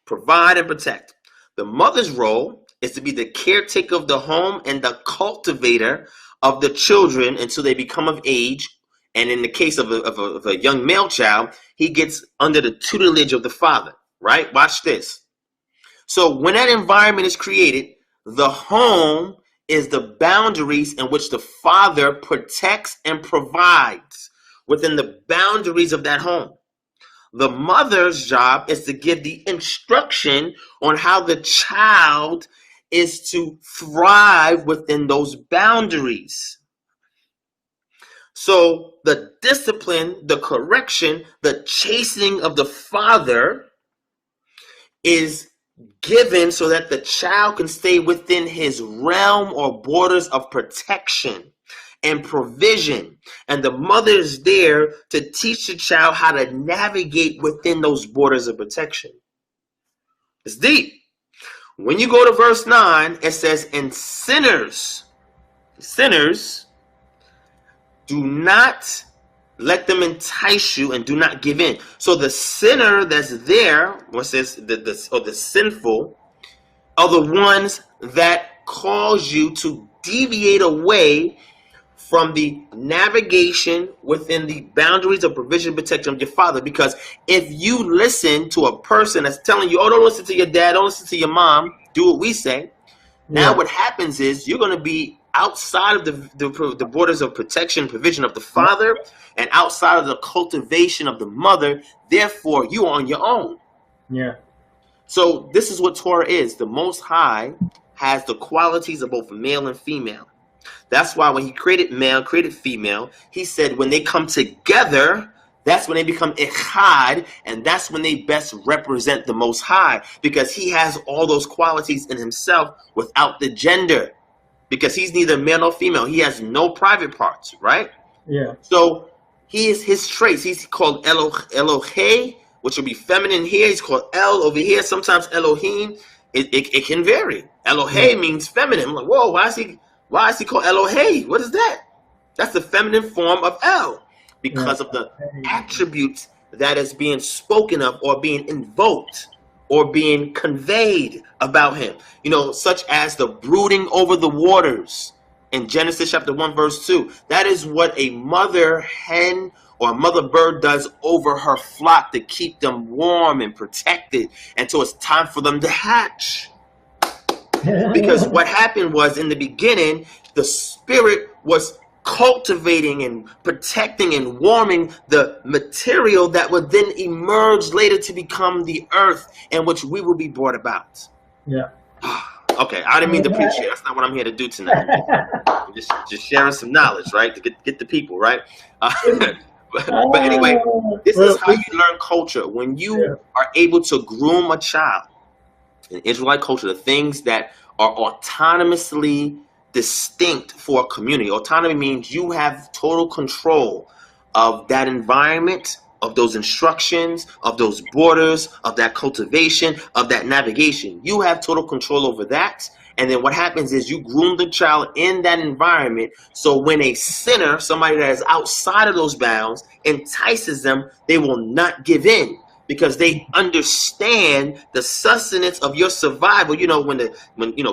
Provide and protect. The mother's role is to be the caretaker of the home and the cultivator of the children until they become of age. And in the case of a young male child, he gets under the tutelage of the father, right? Watch this. So when that environment is created, the home is the boundaries in which the father protects and provides within the boundaries of that home. The mother's job is to give the instruction on how the child is to thrive within those boundaries. So the discipline, the correction, the chastening of the father is given so that the child can stay within his realm or borders of protection and provision. And the mother is there to teach the child how to navigate within those borders of protection. It's deep. When you go to verse 9, it says, and sinners, do not let them entice you, and do not give in. So the sinner that's there, what says the sinful, are the ones that cause you to deviate away from the navigation within the boundaries of provision and protection of your father. Because if you listen to a person that's telling you, oh, don't listen to your dad, don't listen to your mom, do what we say. Now what happens is you're going to be outside of the borders of protection, provision of the father, and outside of the cultivation of the mother. Therefore, you are on your own. Yeah. So this is what Torah is. The Most High has the qualities of both male and female. That's why when he created male, created female, he said when they come together, that's when they become echad, and that's when they best represent the Most High, because he has all those qualities in himself without the gender, because he's neither male nor female. He has no private parts, right? Yeah. So he is his traits. He's called Elohe, which will be feminine here. He's called El over here, sometimes Elohim. it can vary. Elohe means feminine. I'm like, whoa, why is he called Elohe? What is that? That's the feminine form of El, because of the attributes that is being spoken of or being invoked or being conveyed about him. You know, such as the brooding over the waters in Genesis chapter 1 verse 2. That is what a mother hen or a mother bird does over her flock to keep them warm and protected until it's time for them to hatch. Because what happened was, in the beginning, the spirit was cultivating and protecting and warming the material that would then emerge later to become the earth in which we will be brought about. Yeah. Okay, I didn't mean to preach here. That's not what I'm here to do tonight. I'm just sharing some knowledge, right? To get the people, right? But anyway, this is how you learn culture. When you are able to groom a child in Israelite culture, the things that are autonomously distinct for a community. Autonomy means you have total control of that environment, of those instructions, of those borders, of that cultivation, of that navigation. You have total control over that. And then what happens is you groom the child in that environment. So when a sinner, somebody that is outside of those bounds, entices them, they will not give in, because they understand the sustenance of your survival. You know, when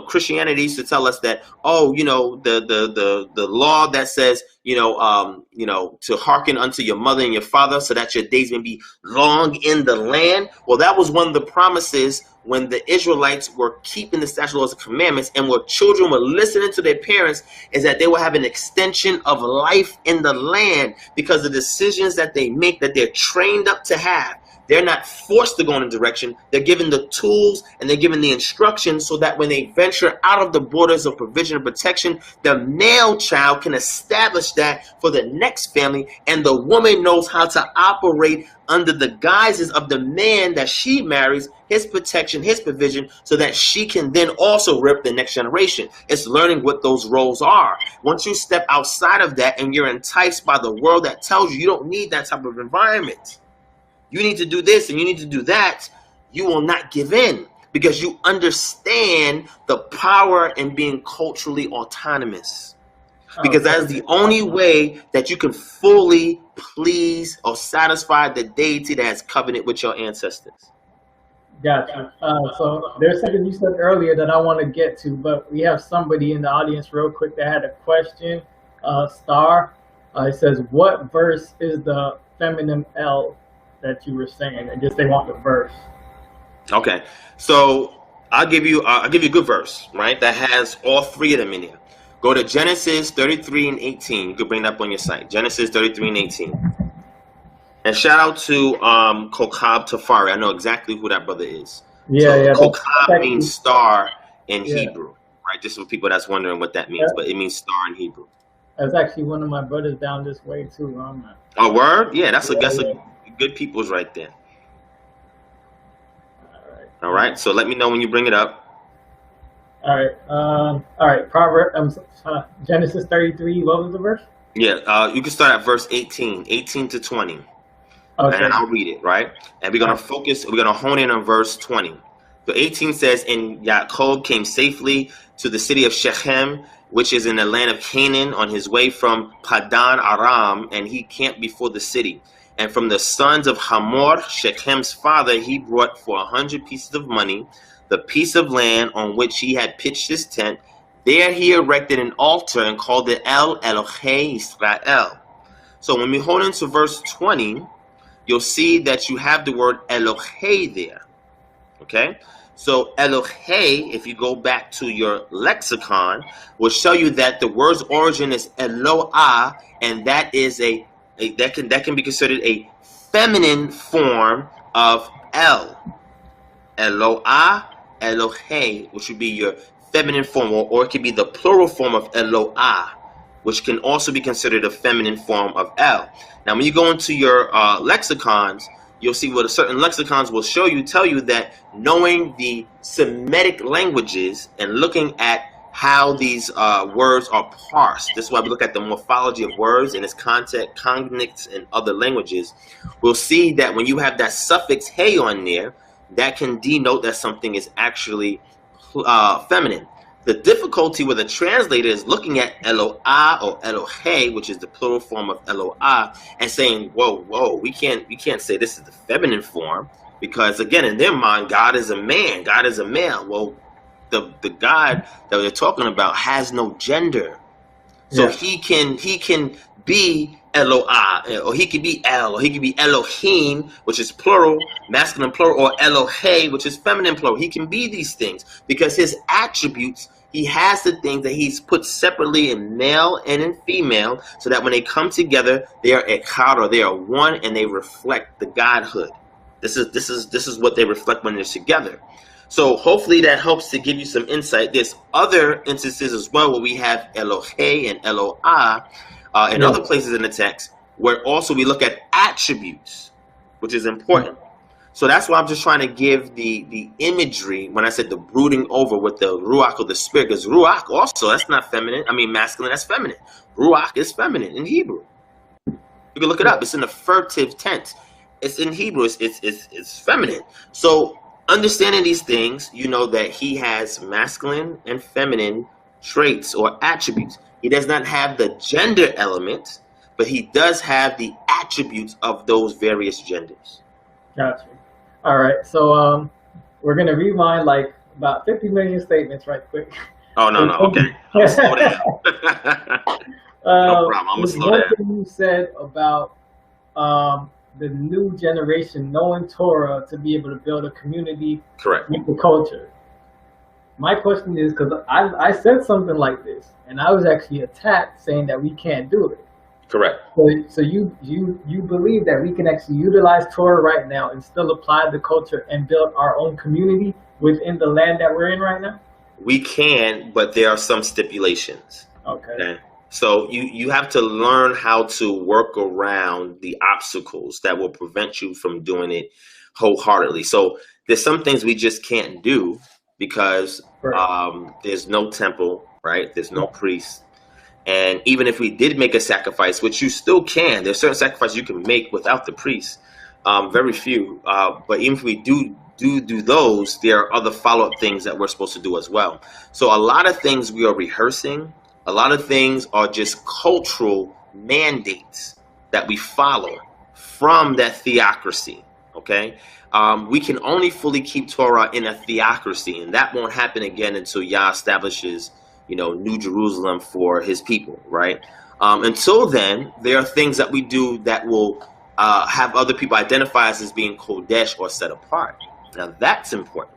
Christianity used to tell us that, the law that says, to hearken unto your mother and your father so that your days may be long in the land. Well, that was one of the promises when the Israelites were keeping the statute, laws, and commandments, and where children were listening to their parents, is that they will have an extension of life in the land because of the decisions that they make, that they're trained up to have. They're not forced to go in a direction. They're given the tools and they're given the instructions so that when they venture out of the borders of provision and protection, the male child can establish that for the next family, and the woman knows how to operate under the guises of the man that she marries, his protection, his provision, so that she can then also rip the next generation. It's learning what those roles are. Once you step outside of that and you're enticed by the world that tells you don't need that type of environment, you need to do this and you need to do that, you will not give in, because you understand the power in being culturally autonomous. Because that is the only way that you can fully please or satisfy the deity that has covenant with your ancestors. Gotcha. So there's something you said earlier that I want to get to, but we have somebody in the audience real quick that had a question. Star, it says, what verse is the feminine L that you were saying? I guess they want the verse. Okay, so I'll give you a good verse, right? That has all three of them in here. Go to Genesis 33 and 18. You can bring that up on your site. Genesis 33 and 18. And shout out to Kokab Tafari. I know exactly who that brother is. Kokab means star in Hebrew, right? Just for people that's wondering what that means, but it means star in Hebrew. That's actually one of my brothers down this way too. Oh, word? Yeah, that's a good people's right there. All right. So let me know when you bring it up. All right. Proverbs, Genesis 33. What was the verse? Yeah, you can start at verse 18 to 20. Okay. And I'll read it, right? And we're going to hone in on verse 20. So 18 says, and Yaakov came safely to the city of Shechem, which is in the land of Canaan, on his way from Padan Aram, and he camped before the city. And from the sons of Hamor, Shechem's father, he brought for 100 pieces of money the piece of land on which he had pitched his tent. There he erected an altar and called it El Elohe Israel. So when we hold into verse 20, you'll see that you have the word Elohe there. Okay? So Elohe, if you go back to your lexicon, will show you that the word's origin is Eloah, and that is that can be considered a feminine form of El. Eloah, Elohe, which would be your feminine form, or it could be the plural form of Eloah, which can also be considered a feminine form of El. Now, when you go into your lexicons, you'll see what certain lexicons will tell you that knowing the Semitic languages and looking at how these words are parsed. This is why we look at the morphology of words and its context, cognates, and other languages. We'll see that when you have that suffix hey on there, that can denote that something is actually feminine. The difficulty with a translator is looking at Eloah or Elohe, which is the plural form of Eloah, and saying, whoa, we can't say this is the feminine form, because again, in their mind, God is a man, God is a male. Well, the God that we're talking about has no gender. So he can be Eloah, or he could be El, or he could be Elohim, which is plural, masculine plural, or Elohe, which is feminine plural. He can be these things because his attributes, he has the things that he's put separately in male and in female, so that when they come together, they are echad, or they are one, and they reflect the godhood. This is what they reflect when they're together. So hopefully that helps to give you some insight. There's other instances as well where we have Elohe and Eloah in other places in the text, where also we look at attributes, which is important. So that's why I'm just trying to give the imagery when I said the brooding over with the Ruach or the spirit, because Ruach also, that's not feminine. I mean masculine, that's feminine. Ruach is feminine in Hebrew. You can look it up. It's in the furtive tense. It's in Hebrew. It's feminine. So understanding these things, you know that he has masculine and feminine traits or attributes. He does not have the gender element, but he does have the attributes of those various genders. Gotcha. All right. So we're going to rewind like about 50 million statements right quick. Oh, no. Okay. I'm slow down. No problem. I'm going to slow down. One thing you said about the new generation knowing Torah to be able to build a community Correct. with the culture. My question is, because I said something like this, and I was actually attacked saying that we can't do it. Correct. So you believe that we can actually utilize Torah right now and still apply the culture and build our own community within the land that we're in right now? We can, but there are some stipulations. Okay. So you have to learn how to work around the obstacles that will prevent you from doing it wholeheartedly. So there's some things we just can't do because there's no temple, right? There's no priest. And even if we did make a sacrifice, which you still can, there's certain sacrifices you can make without the priest, very few. But even if we do those, there are other follow-up things that we're supposed to do as well. So a lot of things we are rehearsing. A lot of things are just cultural mandates that we follow from that theocracy, okay? We can only fully keep Torah in a theocracy, and that won't happen again until Yah establishes, New Jerusalem for his people, right? Until then, there are things that we do that will have other people identify us as being Kodesh or set apart. Now, that's important.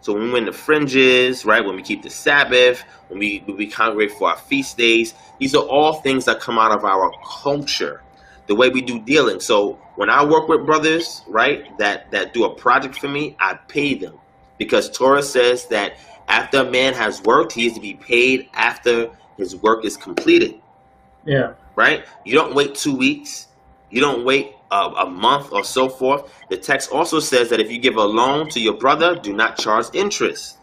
So when we're in the fringes, right, when we keep the Sabbath, when we congregate for our feast days, these are all things that come out of our culture, the way we do dealing. So when I work with brothers, right, that do a project for me, I pay them, because Torah says that after a man has worked, he is to be paid after his work is completed. Yeah. Right? You don't wait 2 weeks. You don't wait a month or so forth. The text also says that if you give a loan to your brother, do not charge interest.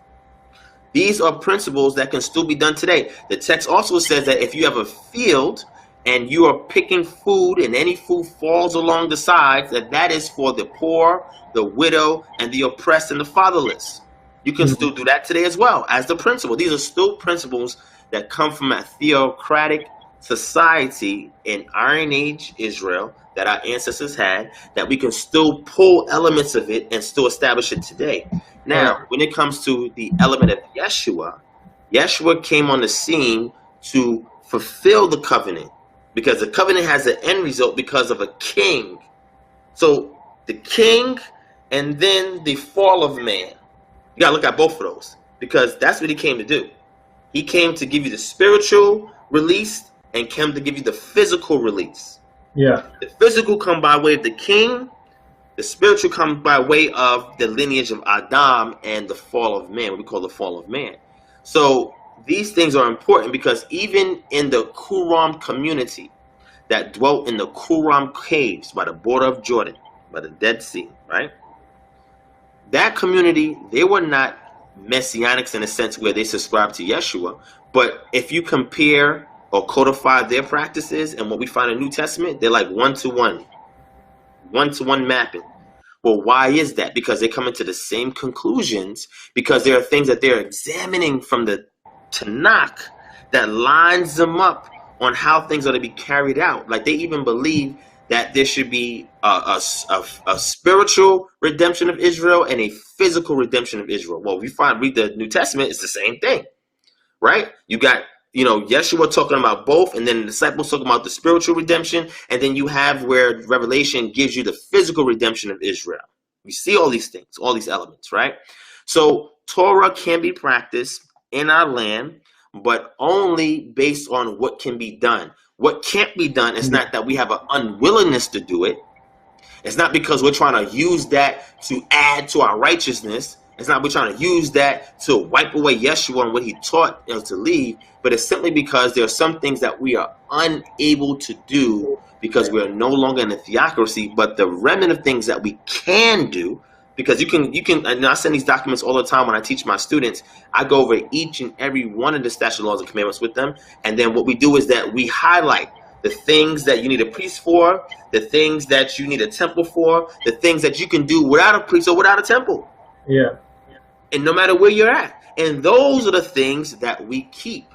These are principles that can still be done today. The text also says that if you have a field and you are picking food and any food falls along the sides, that is for the poor, the widow, and the oppressed and the fatherless. You can still do that today as well as the principle. These are still principles that come from a theocratic society in Iron Age Israel that our ancestors had, that we can still pull elements of it and still establish it today. Now, when it comes to the element of Yeshua came on the scene to fulfill the covenant, because the covenant has an end result because of a king. So the king and then the fall of man. You got to look at both of those, because that's what he came to do. He came to give you the spiritual release and came to give you the physical release. Yeah. The physical come by way of the king. The spiritual come by way of the lineage of Adam and the fall of man, what we call the fall of man. So these things are important, because even in the Qumran community that dwelt in the Qumran caves by the border of Jordan, by the Dead Sea, right? That community, they were not messianics in a sense where they subscribe to Yeshua. But if you compare or codify their practices and what we find in the New Testament, they're like one-to-one mapping. Well, why is that? Because they come into the same conclusions, because there are things that they're examining from the Tanakh that lines them up on how things are to be carried out. Like they even believe that there should be a spiritual redemption of Israel and a physical redemption of Israel. Well, we read the New Testament, it's the same thing, right? You got, Yeshua talking about both, and then the disciples talking about the spiritual redemption, and then you have where Revelation gives you the physical redemption of Israel. We see all these things, all these elements, right? So Torah can be practiced in our land, but only based on what can be done. What can't be done is not that we have an unwillingness to do it. It's not because we're trying to use that to add to our righteousness. It's not we're trying to use that to wipe away Yeshua and what he taught us to leave, but it's simply because there are some things that we are unable to do because we are no longer in a theocracy, but the remnant of things that we can do, because you can, and I send these documents all the time when I teach my students. I go over each and every one of the statute laws and commandments with them, and then what we do is that we highlight the things that you need a priest for, the things that you need a temple for, the things that you can do without a priest or without a temple. Yeah. And no matter where you're at. And those are the things that we keep.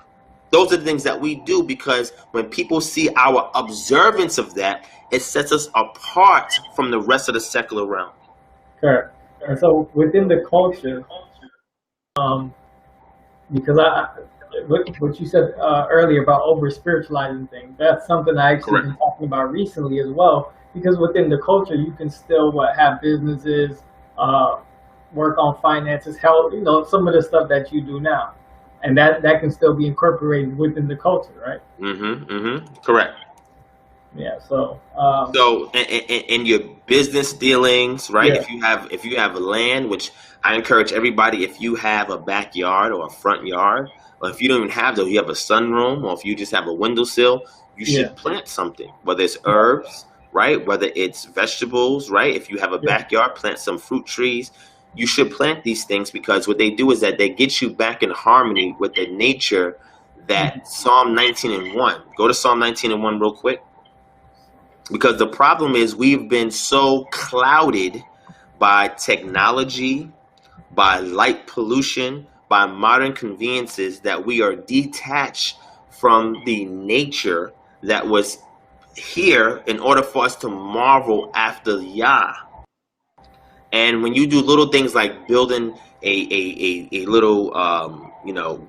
Those are the things that we do, because when people see our observance of that, it sets us apart from the rest of the secular realm. Correct. And so within the culture, because what you said earlier about over spiritualizing things, that's something I actually been talking about recently as well. Because within the culture, you can still have businesses, work on finances, health, some of the stuff that you do now, and that can still be incorporated within the culture, right? Correct. Yeah. So. So in your business dealings, right? Yeah. If you have land, which I encourage everybody, if you have a backyard or a front yard, or if you don't even have those, you have a sunroom, or if you just have a windowsill, you should plant something, whether it's herbs, right? Whether it's vegetables, right? If you have a backyard, plant some fruit trees. You should plant these things, because what they do is that they get you back in harmony with the nature that Psalm 19:1. Go to Psalm 19:1 real quick. Because the problem is we've been so clouded by technology, by light pollution, by modern conveniences, that we are detached from the nature that was here in order for us to marvel after Yah. And when you do little things like building a little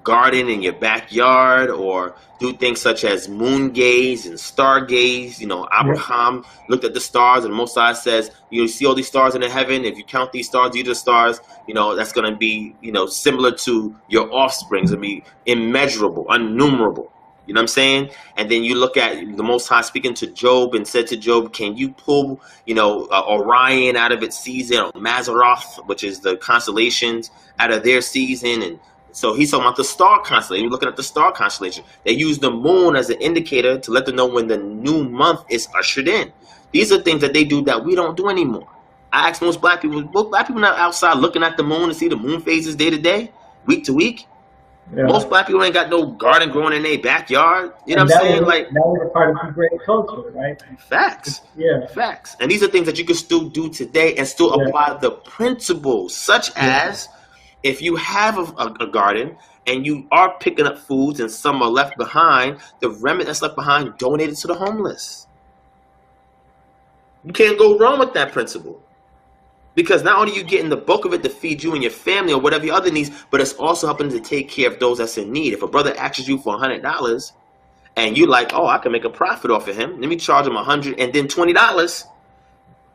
garden in your backyard, or do things such as moon gaze and star gaze, Abraham looked at the stars, and Mosai says, you see all these stars in the heaven, if you count these stars, these are the stars, that's going to be similar to your offspring. It's going to be immeasurable, innumerable. You know what I'm saying? And then you look at the Most High speaking to Job and said to Job, can you pull, Orion out of its season, or Mazzaroth, which is the constellations, out of their season? And so he's talking about the star constellation. We're looking at the star constellation. They use the moon as an indicator to let them know when the new month is ushered in. These are things that they do that we don't do anymore. I ask most black people not outside looking at the moon to see the moon phases day to day, week to week. Yeah. Most black people ain't got no garden growing in their backyard. You know what I'm saying? That was a part of the great culture, right? Facts. Yeah. Facts. And these are things that you can still do today and still apply the principles, such as if you have a garden and you are picking up foods and some are left behind, the remnant that's left behind, donate it to the homeless. You can't go wrong with that principle. Because not only are you getting the bulk of it to feed you and your family or whatever your other needs, but it's also helping to take care of those that's in need. If a brother asks you for $100 and you like, oh, I can make a profit off of him, let me charge him $100 and then $20,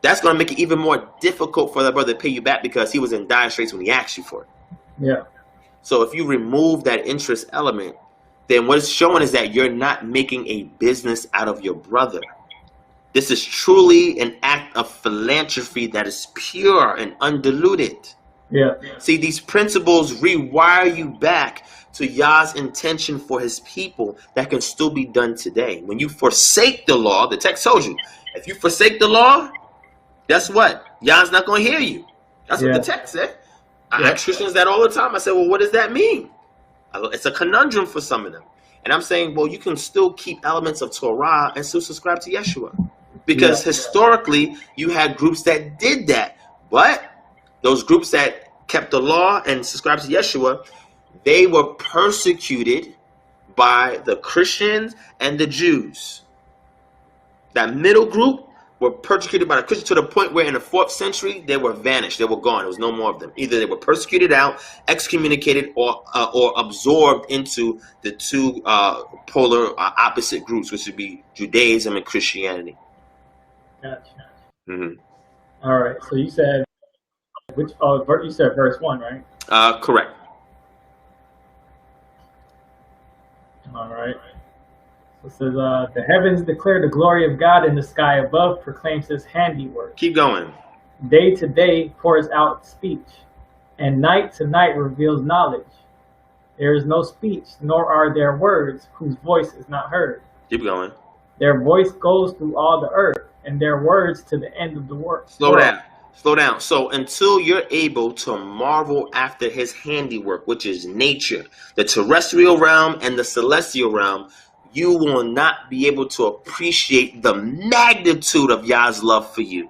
that's going to make it even more difficult for that brother to pay you back, because he was in dire straits when he asked you for it. Yeah. So if you remove that interest element, then what it's showing is that you're not making a business out of your brother. This is truly an act of philanthropy that is pure and undiluted. Yeah. See, these principles rewire you back to Yah's intention for his people that can still be done today. When you forsake the law, the text told you, if you forsake the law, guess what? Yah's not going to hear you. That's what the text said. I ask Christians that all the time. I said, well, what does that mean? It's a conundrum for some of them. And I'm saying, well, you can still keep elements of Torah and still subscribe to Yeshua. Because historically, you had groups that did that What? Those groups that kept the law and subscribed to Yeshua, they were persecuted by the Christians and the Jews. That middle group were persecuted by the Christians to the point where in the 4th century they were vanished. They were gone. There was no more of them. Either they were persecuted out, excommunicated, or absorbed into the two polar opposite groups, which would be Judaism and Christianity. Gotcha. Mm-hmm. All right. So you said you said verse 1, right? Correct. All right. So it says, the heavens declare the glory of God, and the sky above proclaims his handiwork. Keep going. Day to day pours out speech, and night to night reveals knowledge. There is no speech, nor are there words whose voice is not heard. Keep going. Their voice goes through all the earth, and their words to the end of the world. Slow down. Slow down. So until you're able to marvel after his handiwork, which is nature, the terrestrial realm and the celestial realm, you will not be able to appreciate the magnitude of Yah's love for you.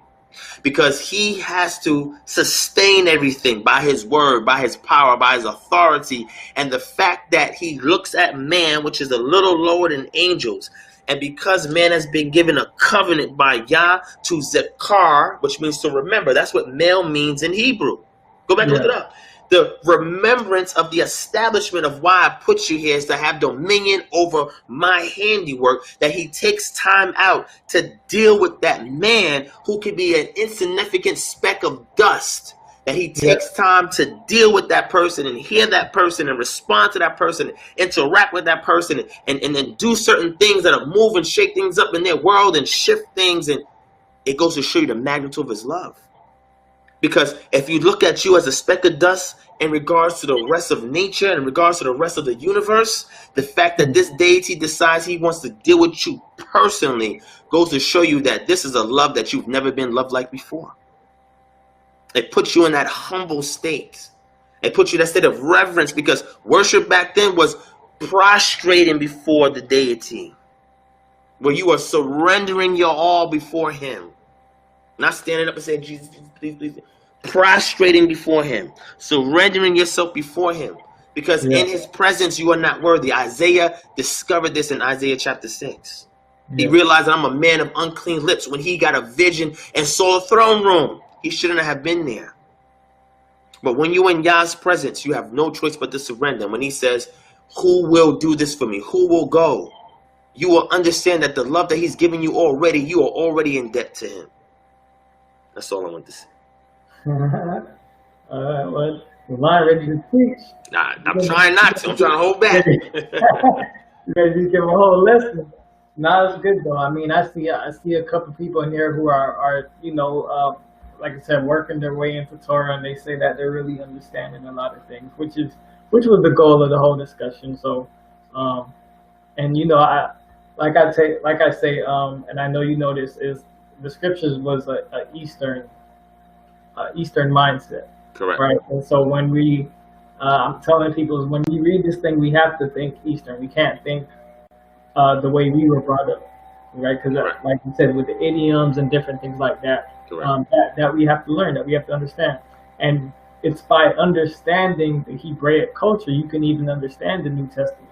Because he has to sustain everything by his word, by his power, by his authority. And the fact that he looks at man, which is a little lower than angels. And because man has been given a covenant by Yah to Zekar, which means to remember. That's what male means in Hebrew. Go back and look it up. The remembrance of the establishment of why I put you here is to have dominion over my handiwork, that he takes time out to deal with that man who can be an insignificant speck of dust, that he takes time to deal with that person and hear that person and respond to that person, interact with that person and then do certain things that move and shake things up in their world and shift things. And it goes to show you the magnitude of his love. Because if you look at you as a speck of dust in regards to the rest of nature, in regards to the rest of the universe, the fact that this deity decides he wants to deal with you personally goes to show you that this is a love that you've never been loved like before. It puts you in that humble state. It puts you in that state of reverence, because worship back then was prostrating before the deity, where you are surrendering your all before him. Not standing up and saying, Jesus, please, please. Prostrating before him. Surrendering yourself before him. Because in his presence, you are not worthy. Isaiah discovered this in Isaiah chapter 6. He realized that I'm a man of unclean lips when he got a vision and saw a throne room. He shouldn't have been there. But when you're in Yah's presence, you have no choice but to surrender. When he says, who will do this for me? Who will go? You will understand that the love that he's given you already, you are already in debt to him. That's all I want to say. Well, the line ready to preach. Nah, I'm trying not to. I'm trying to hold back. You ready to give a whole lesson. No, it's good though. I mean, I see a couple people in here who are like I said, working their way into Torah, and they say that they're really understanding a lot of things, which was the goal of the whole discussion. So, and like I say, and I know you know this, is the scriptures was a Eastern mindset. Correct. Right. And so when I'm telling people, is when we read this thing, we have to think Eastern. We can't think the way we were brought up, right? Because like you said, with the idioms and different things like that, that we have to learn, that we have to understand. And it's by understanding the Hebraic culture, you can even understand the New Testament.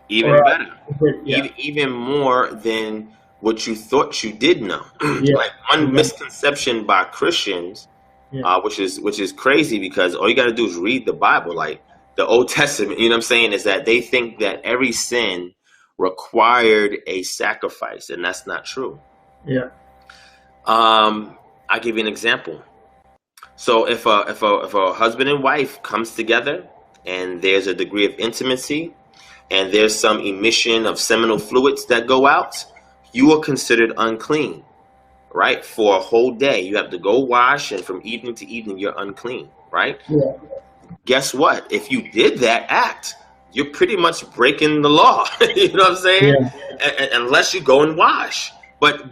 Even better. Even more than what you thought you did know. Like one misconception by Christians, which is crazy, because all you got to do is read the Bible, like the Old Testament. You know what I'm saying? Is that they think that every sin required a sacrifice, and that's not true. Yeah. I'll give you an example. So if a husband and wife comes together and there's a degree of intimacy and there's some emission of seminal fluids that go out, you are considered unclean, right? For a whole day. You have to go wash, and from evening to evening, you're unclean, right? Yeah. Guess what? If you did that act, you're pretty much breaking the law. You know what I'm saying? Yeah. Unless you go and wash. But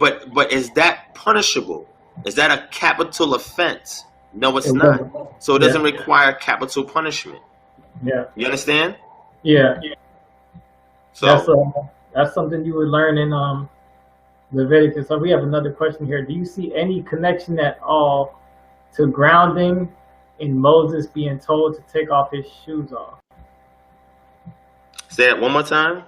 is that punishable? Is that a capital offense? No, it's not. So it doesn't require capital punishment. Yeah. You understand? Yeah. So that's something you would learn in Leviticus. So we have another question here. Do you see any connection at all to grounding in Moses being told to take off his shoes off? Say that one more time.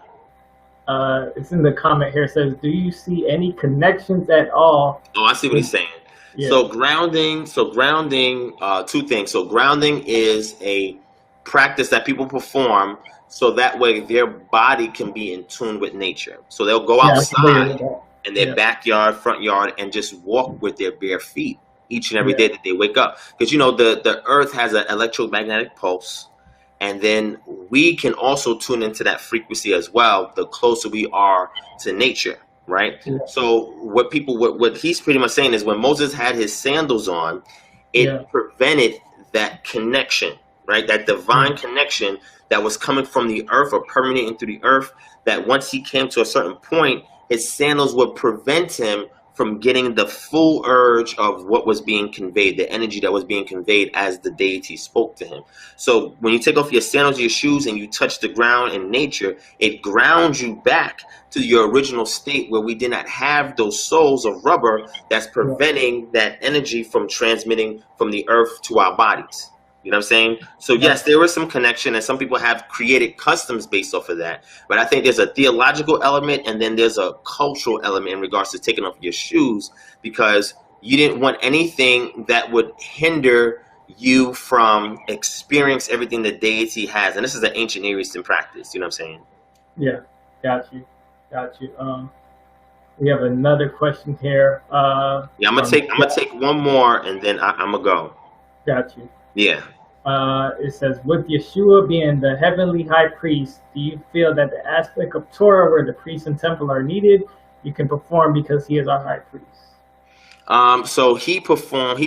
It's in the comment here. It says, do you see any connections at all? Oh, I see what he's saying. Yeah. So grounding, two things. So grounding is a practice that people perform so that way their body can be in tune with nature. So they'll go outside in their backyard, front yard, and just walk with their bare feet each and every day that they wake up. Because, you know, the earth has an electromagnetic pulse. And then we can also tune into that frequency as well, the closer we are to nature, right? Yeah. So what he's pretty much saying is when Moses had his sandals on, it prevented that connection, right? That divine connection that was coming from the earth or permeating through the earth, that once he came to a certain point, his sandals would prevent him from getting the full urge of what was being conveyed, the energy that was being conveyed as the deity spoke to him. So when you take off your sandals, your shoes, and you touch the ground in nature, it grounds you back to your original state where we did not have those soles of rubber that's preventing that energy from transmitting from the earth to our bodies. You know what I'm saying? So yes, there is some connection, and some people have created customs based off of that. But I think there's a theological element, and then there's a cultural element in regards to taking off your shoes, because you didn't want anything that would hinder you from experience everything the deity has. And this is an ancient Near Eastern practice. You know what I'm saying? Yeah, got you. We have another question here. I'm gonna take one more, and then I'm gonna go. Got you. Yeah. It says, with Yeshua being the heavenly high priest, do you feel that the aspect of Torah where the priests and temple are needed, you can perform because he is our high priest? So he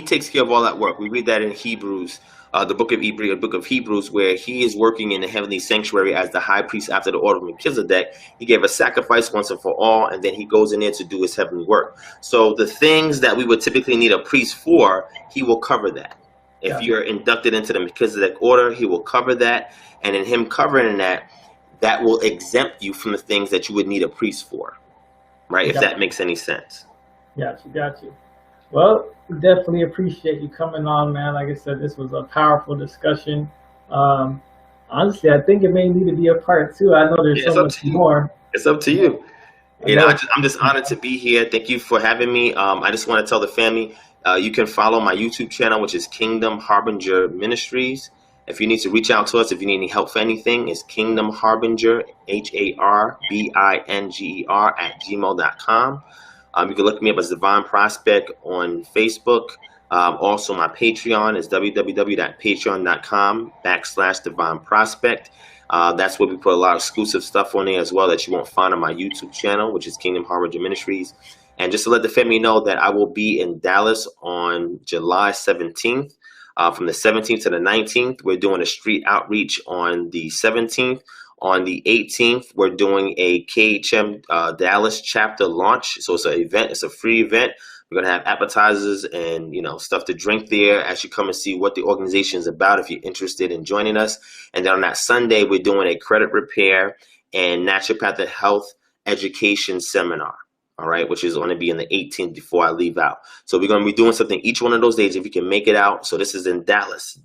takes care of all that work. We read that in Hebrews, the book of Hebrews, where he is working in the heavenly sanctuary as the high priest after the order of Melchizedek. He gave a sacrifice once and for all, and then he goes in there to do his heavenly work. So the things that we would typically need a priest for, he will cover that. If you're inducted into the Melchizedek order, he will cover that. And in him covering that, that will exempt you from the things that you would need a priest for. Right? If that makes any sense. Got you. Well, we definitely appreciate you coming on, man. Like I said, this was a powerful discussion. Honestly, I think it may need to be a part 2. I know there's so much more. It's up to you. I'm just honored to be here. Thank you for having me. I just want to tell the family, you can follow my YouTube channel, which is Kingdom Harbinger Ministries. If you need to reach out to us, if you need any help for anything, it's Kingdom Harbinger, HARBINGER @gmail.com. You can look me up as Divine Prospect on Facebook. Also, my Patreon is www.patreon.com/Divine Prospect. That's where we put a lot of exclusive stuff on there as well that you won't find on my YouTube channel, which is Kingdom Harbinger Ministries. And just to let the family know that I will be in Dallas on July 17th. From the 17th to the 19th, we're doing a street outreach on the 17th. On the 18th, we're doing a KHM Dallas chapter launch. So it's an event. It's a free event. We're going to have appetizers and, stuff to drink there as you come and see what the organization is about if you're interested in joining us. And then on that Sunday, we're doing a credit repair and naturopathic health education seminar. All right, which is going to be in the 18th before I leave out. So we're going to be doing something each one of those days if you can make it out. So this is in Dallas,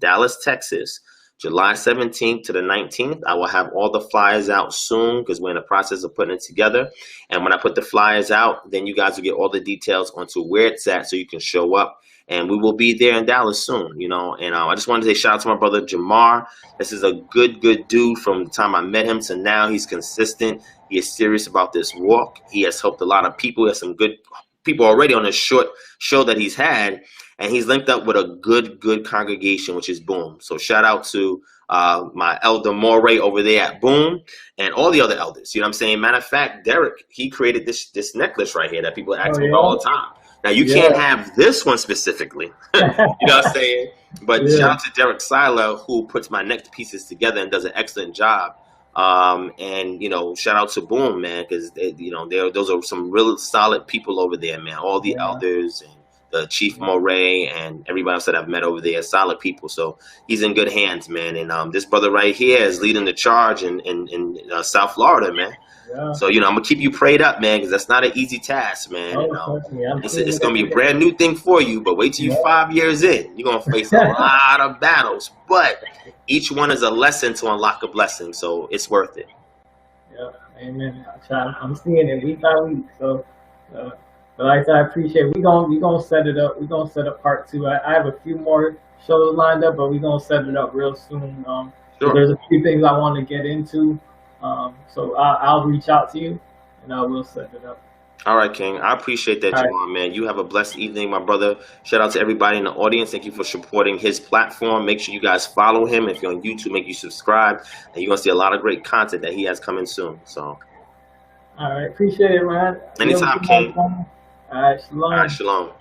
Texas, July 17th to the 19th. I will have all the flyers out soon because we're in the process of putting it together. And when I put the flyers out, then you guys will get all the details onto where it's at so you can show up. And we will be there in Dallas soon, And I just wanted to say shout out to my brother Jahmar. This is a good dude from the time I met him to now. He's consistent. He is serious about this walk. He has helped a lot of people. He has some good people already on this short show that he's had. And he's linked up with a good congregation, which is Boom. So shout out to my elder Moray over there at Boom and all the other elders. You know what I'm saying? Matter of fact, Derek, he created this necklace right here that people ask me all the time. Now, you can't have this one specifically, you know what I'm saying? But shout out to Derek Seiler, who puts my neck pieces together and does an excellent job. And shout out to Boom, man, because those are some real solid people over there, man. All the elders and the Chief Moray, and everybody else that I've met over there. Solid people. So he's in good hands, man. And this brother right here is leading the charge in South Florida, man. Yeah. So, I'm going to keep you prayed up, man, because that's not an easy task, man. It's going to be a brand new thing for you, but wait till you're 5 years in. You're going to face a lot of battles, but each one is a lesson to unlock a blessing, so it's worth it. Yeah, amen. I'm seeing it week by week, so but like I said, I appreciate it. We're gonna set it up. We're gonna set up part 2. I have a few more shows lined up, but we're gonna set it up real soon. Sure. There's a few things I want to get into. So I'll reach out to you, and I will set it up. All right, King. I appreciate that, Jahmar, man. You have a blessed evening, my brother. Shout out to everybody in the audience. Thank you for supporting his platform. Make sure you guys follow him. If you're on YouTube, make you subscribe. And you're going to see a lot of great content that he has coming soon. So, all right. Appreciate it, man. Anytime, King. All right. Shalom. All right, shalom.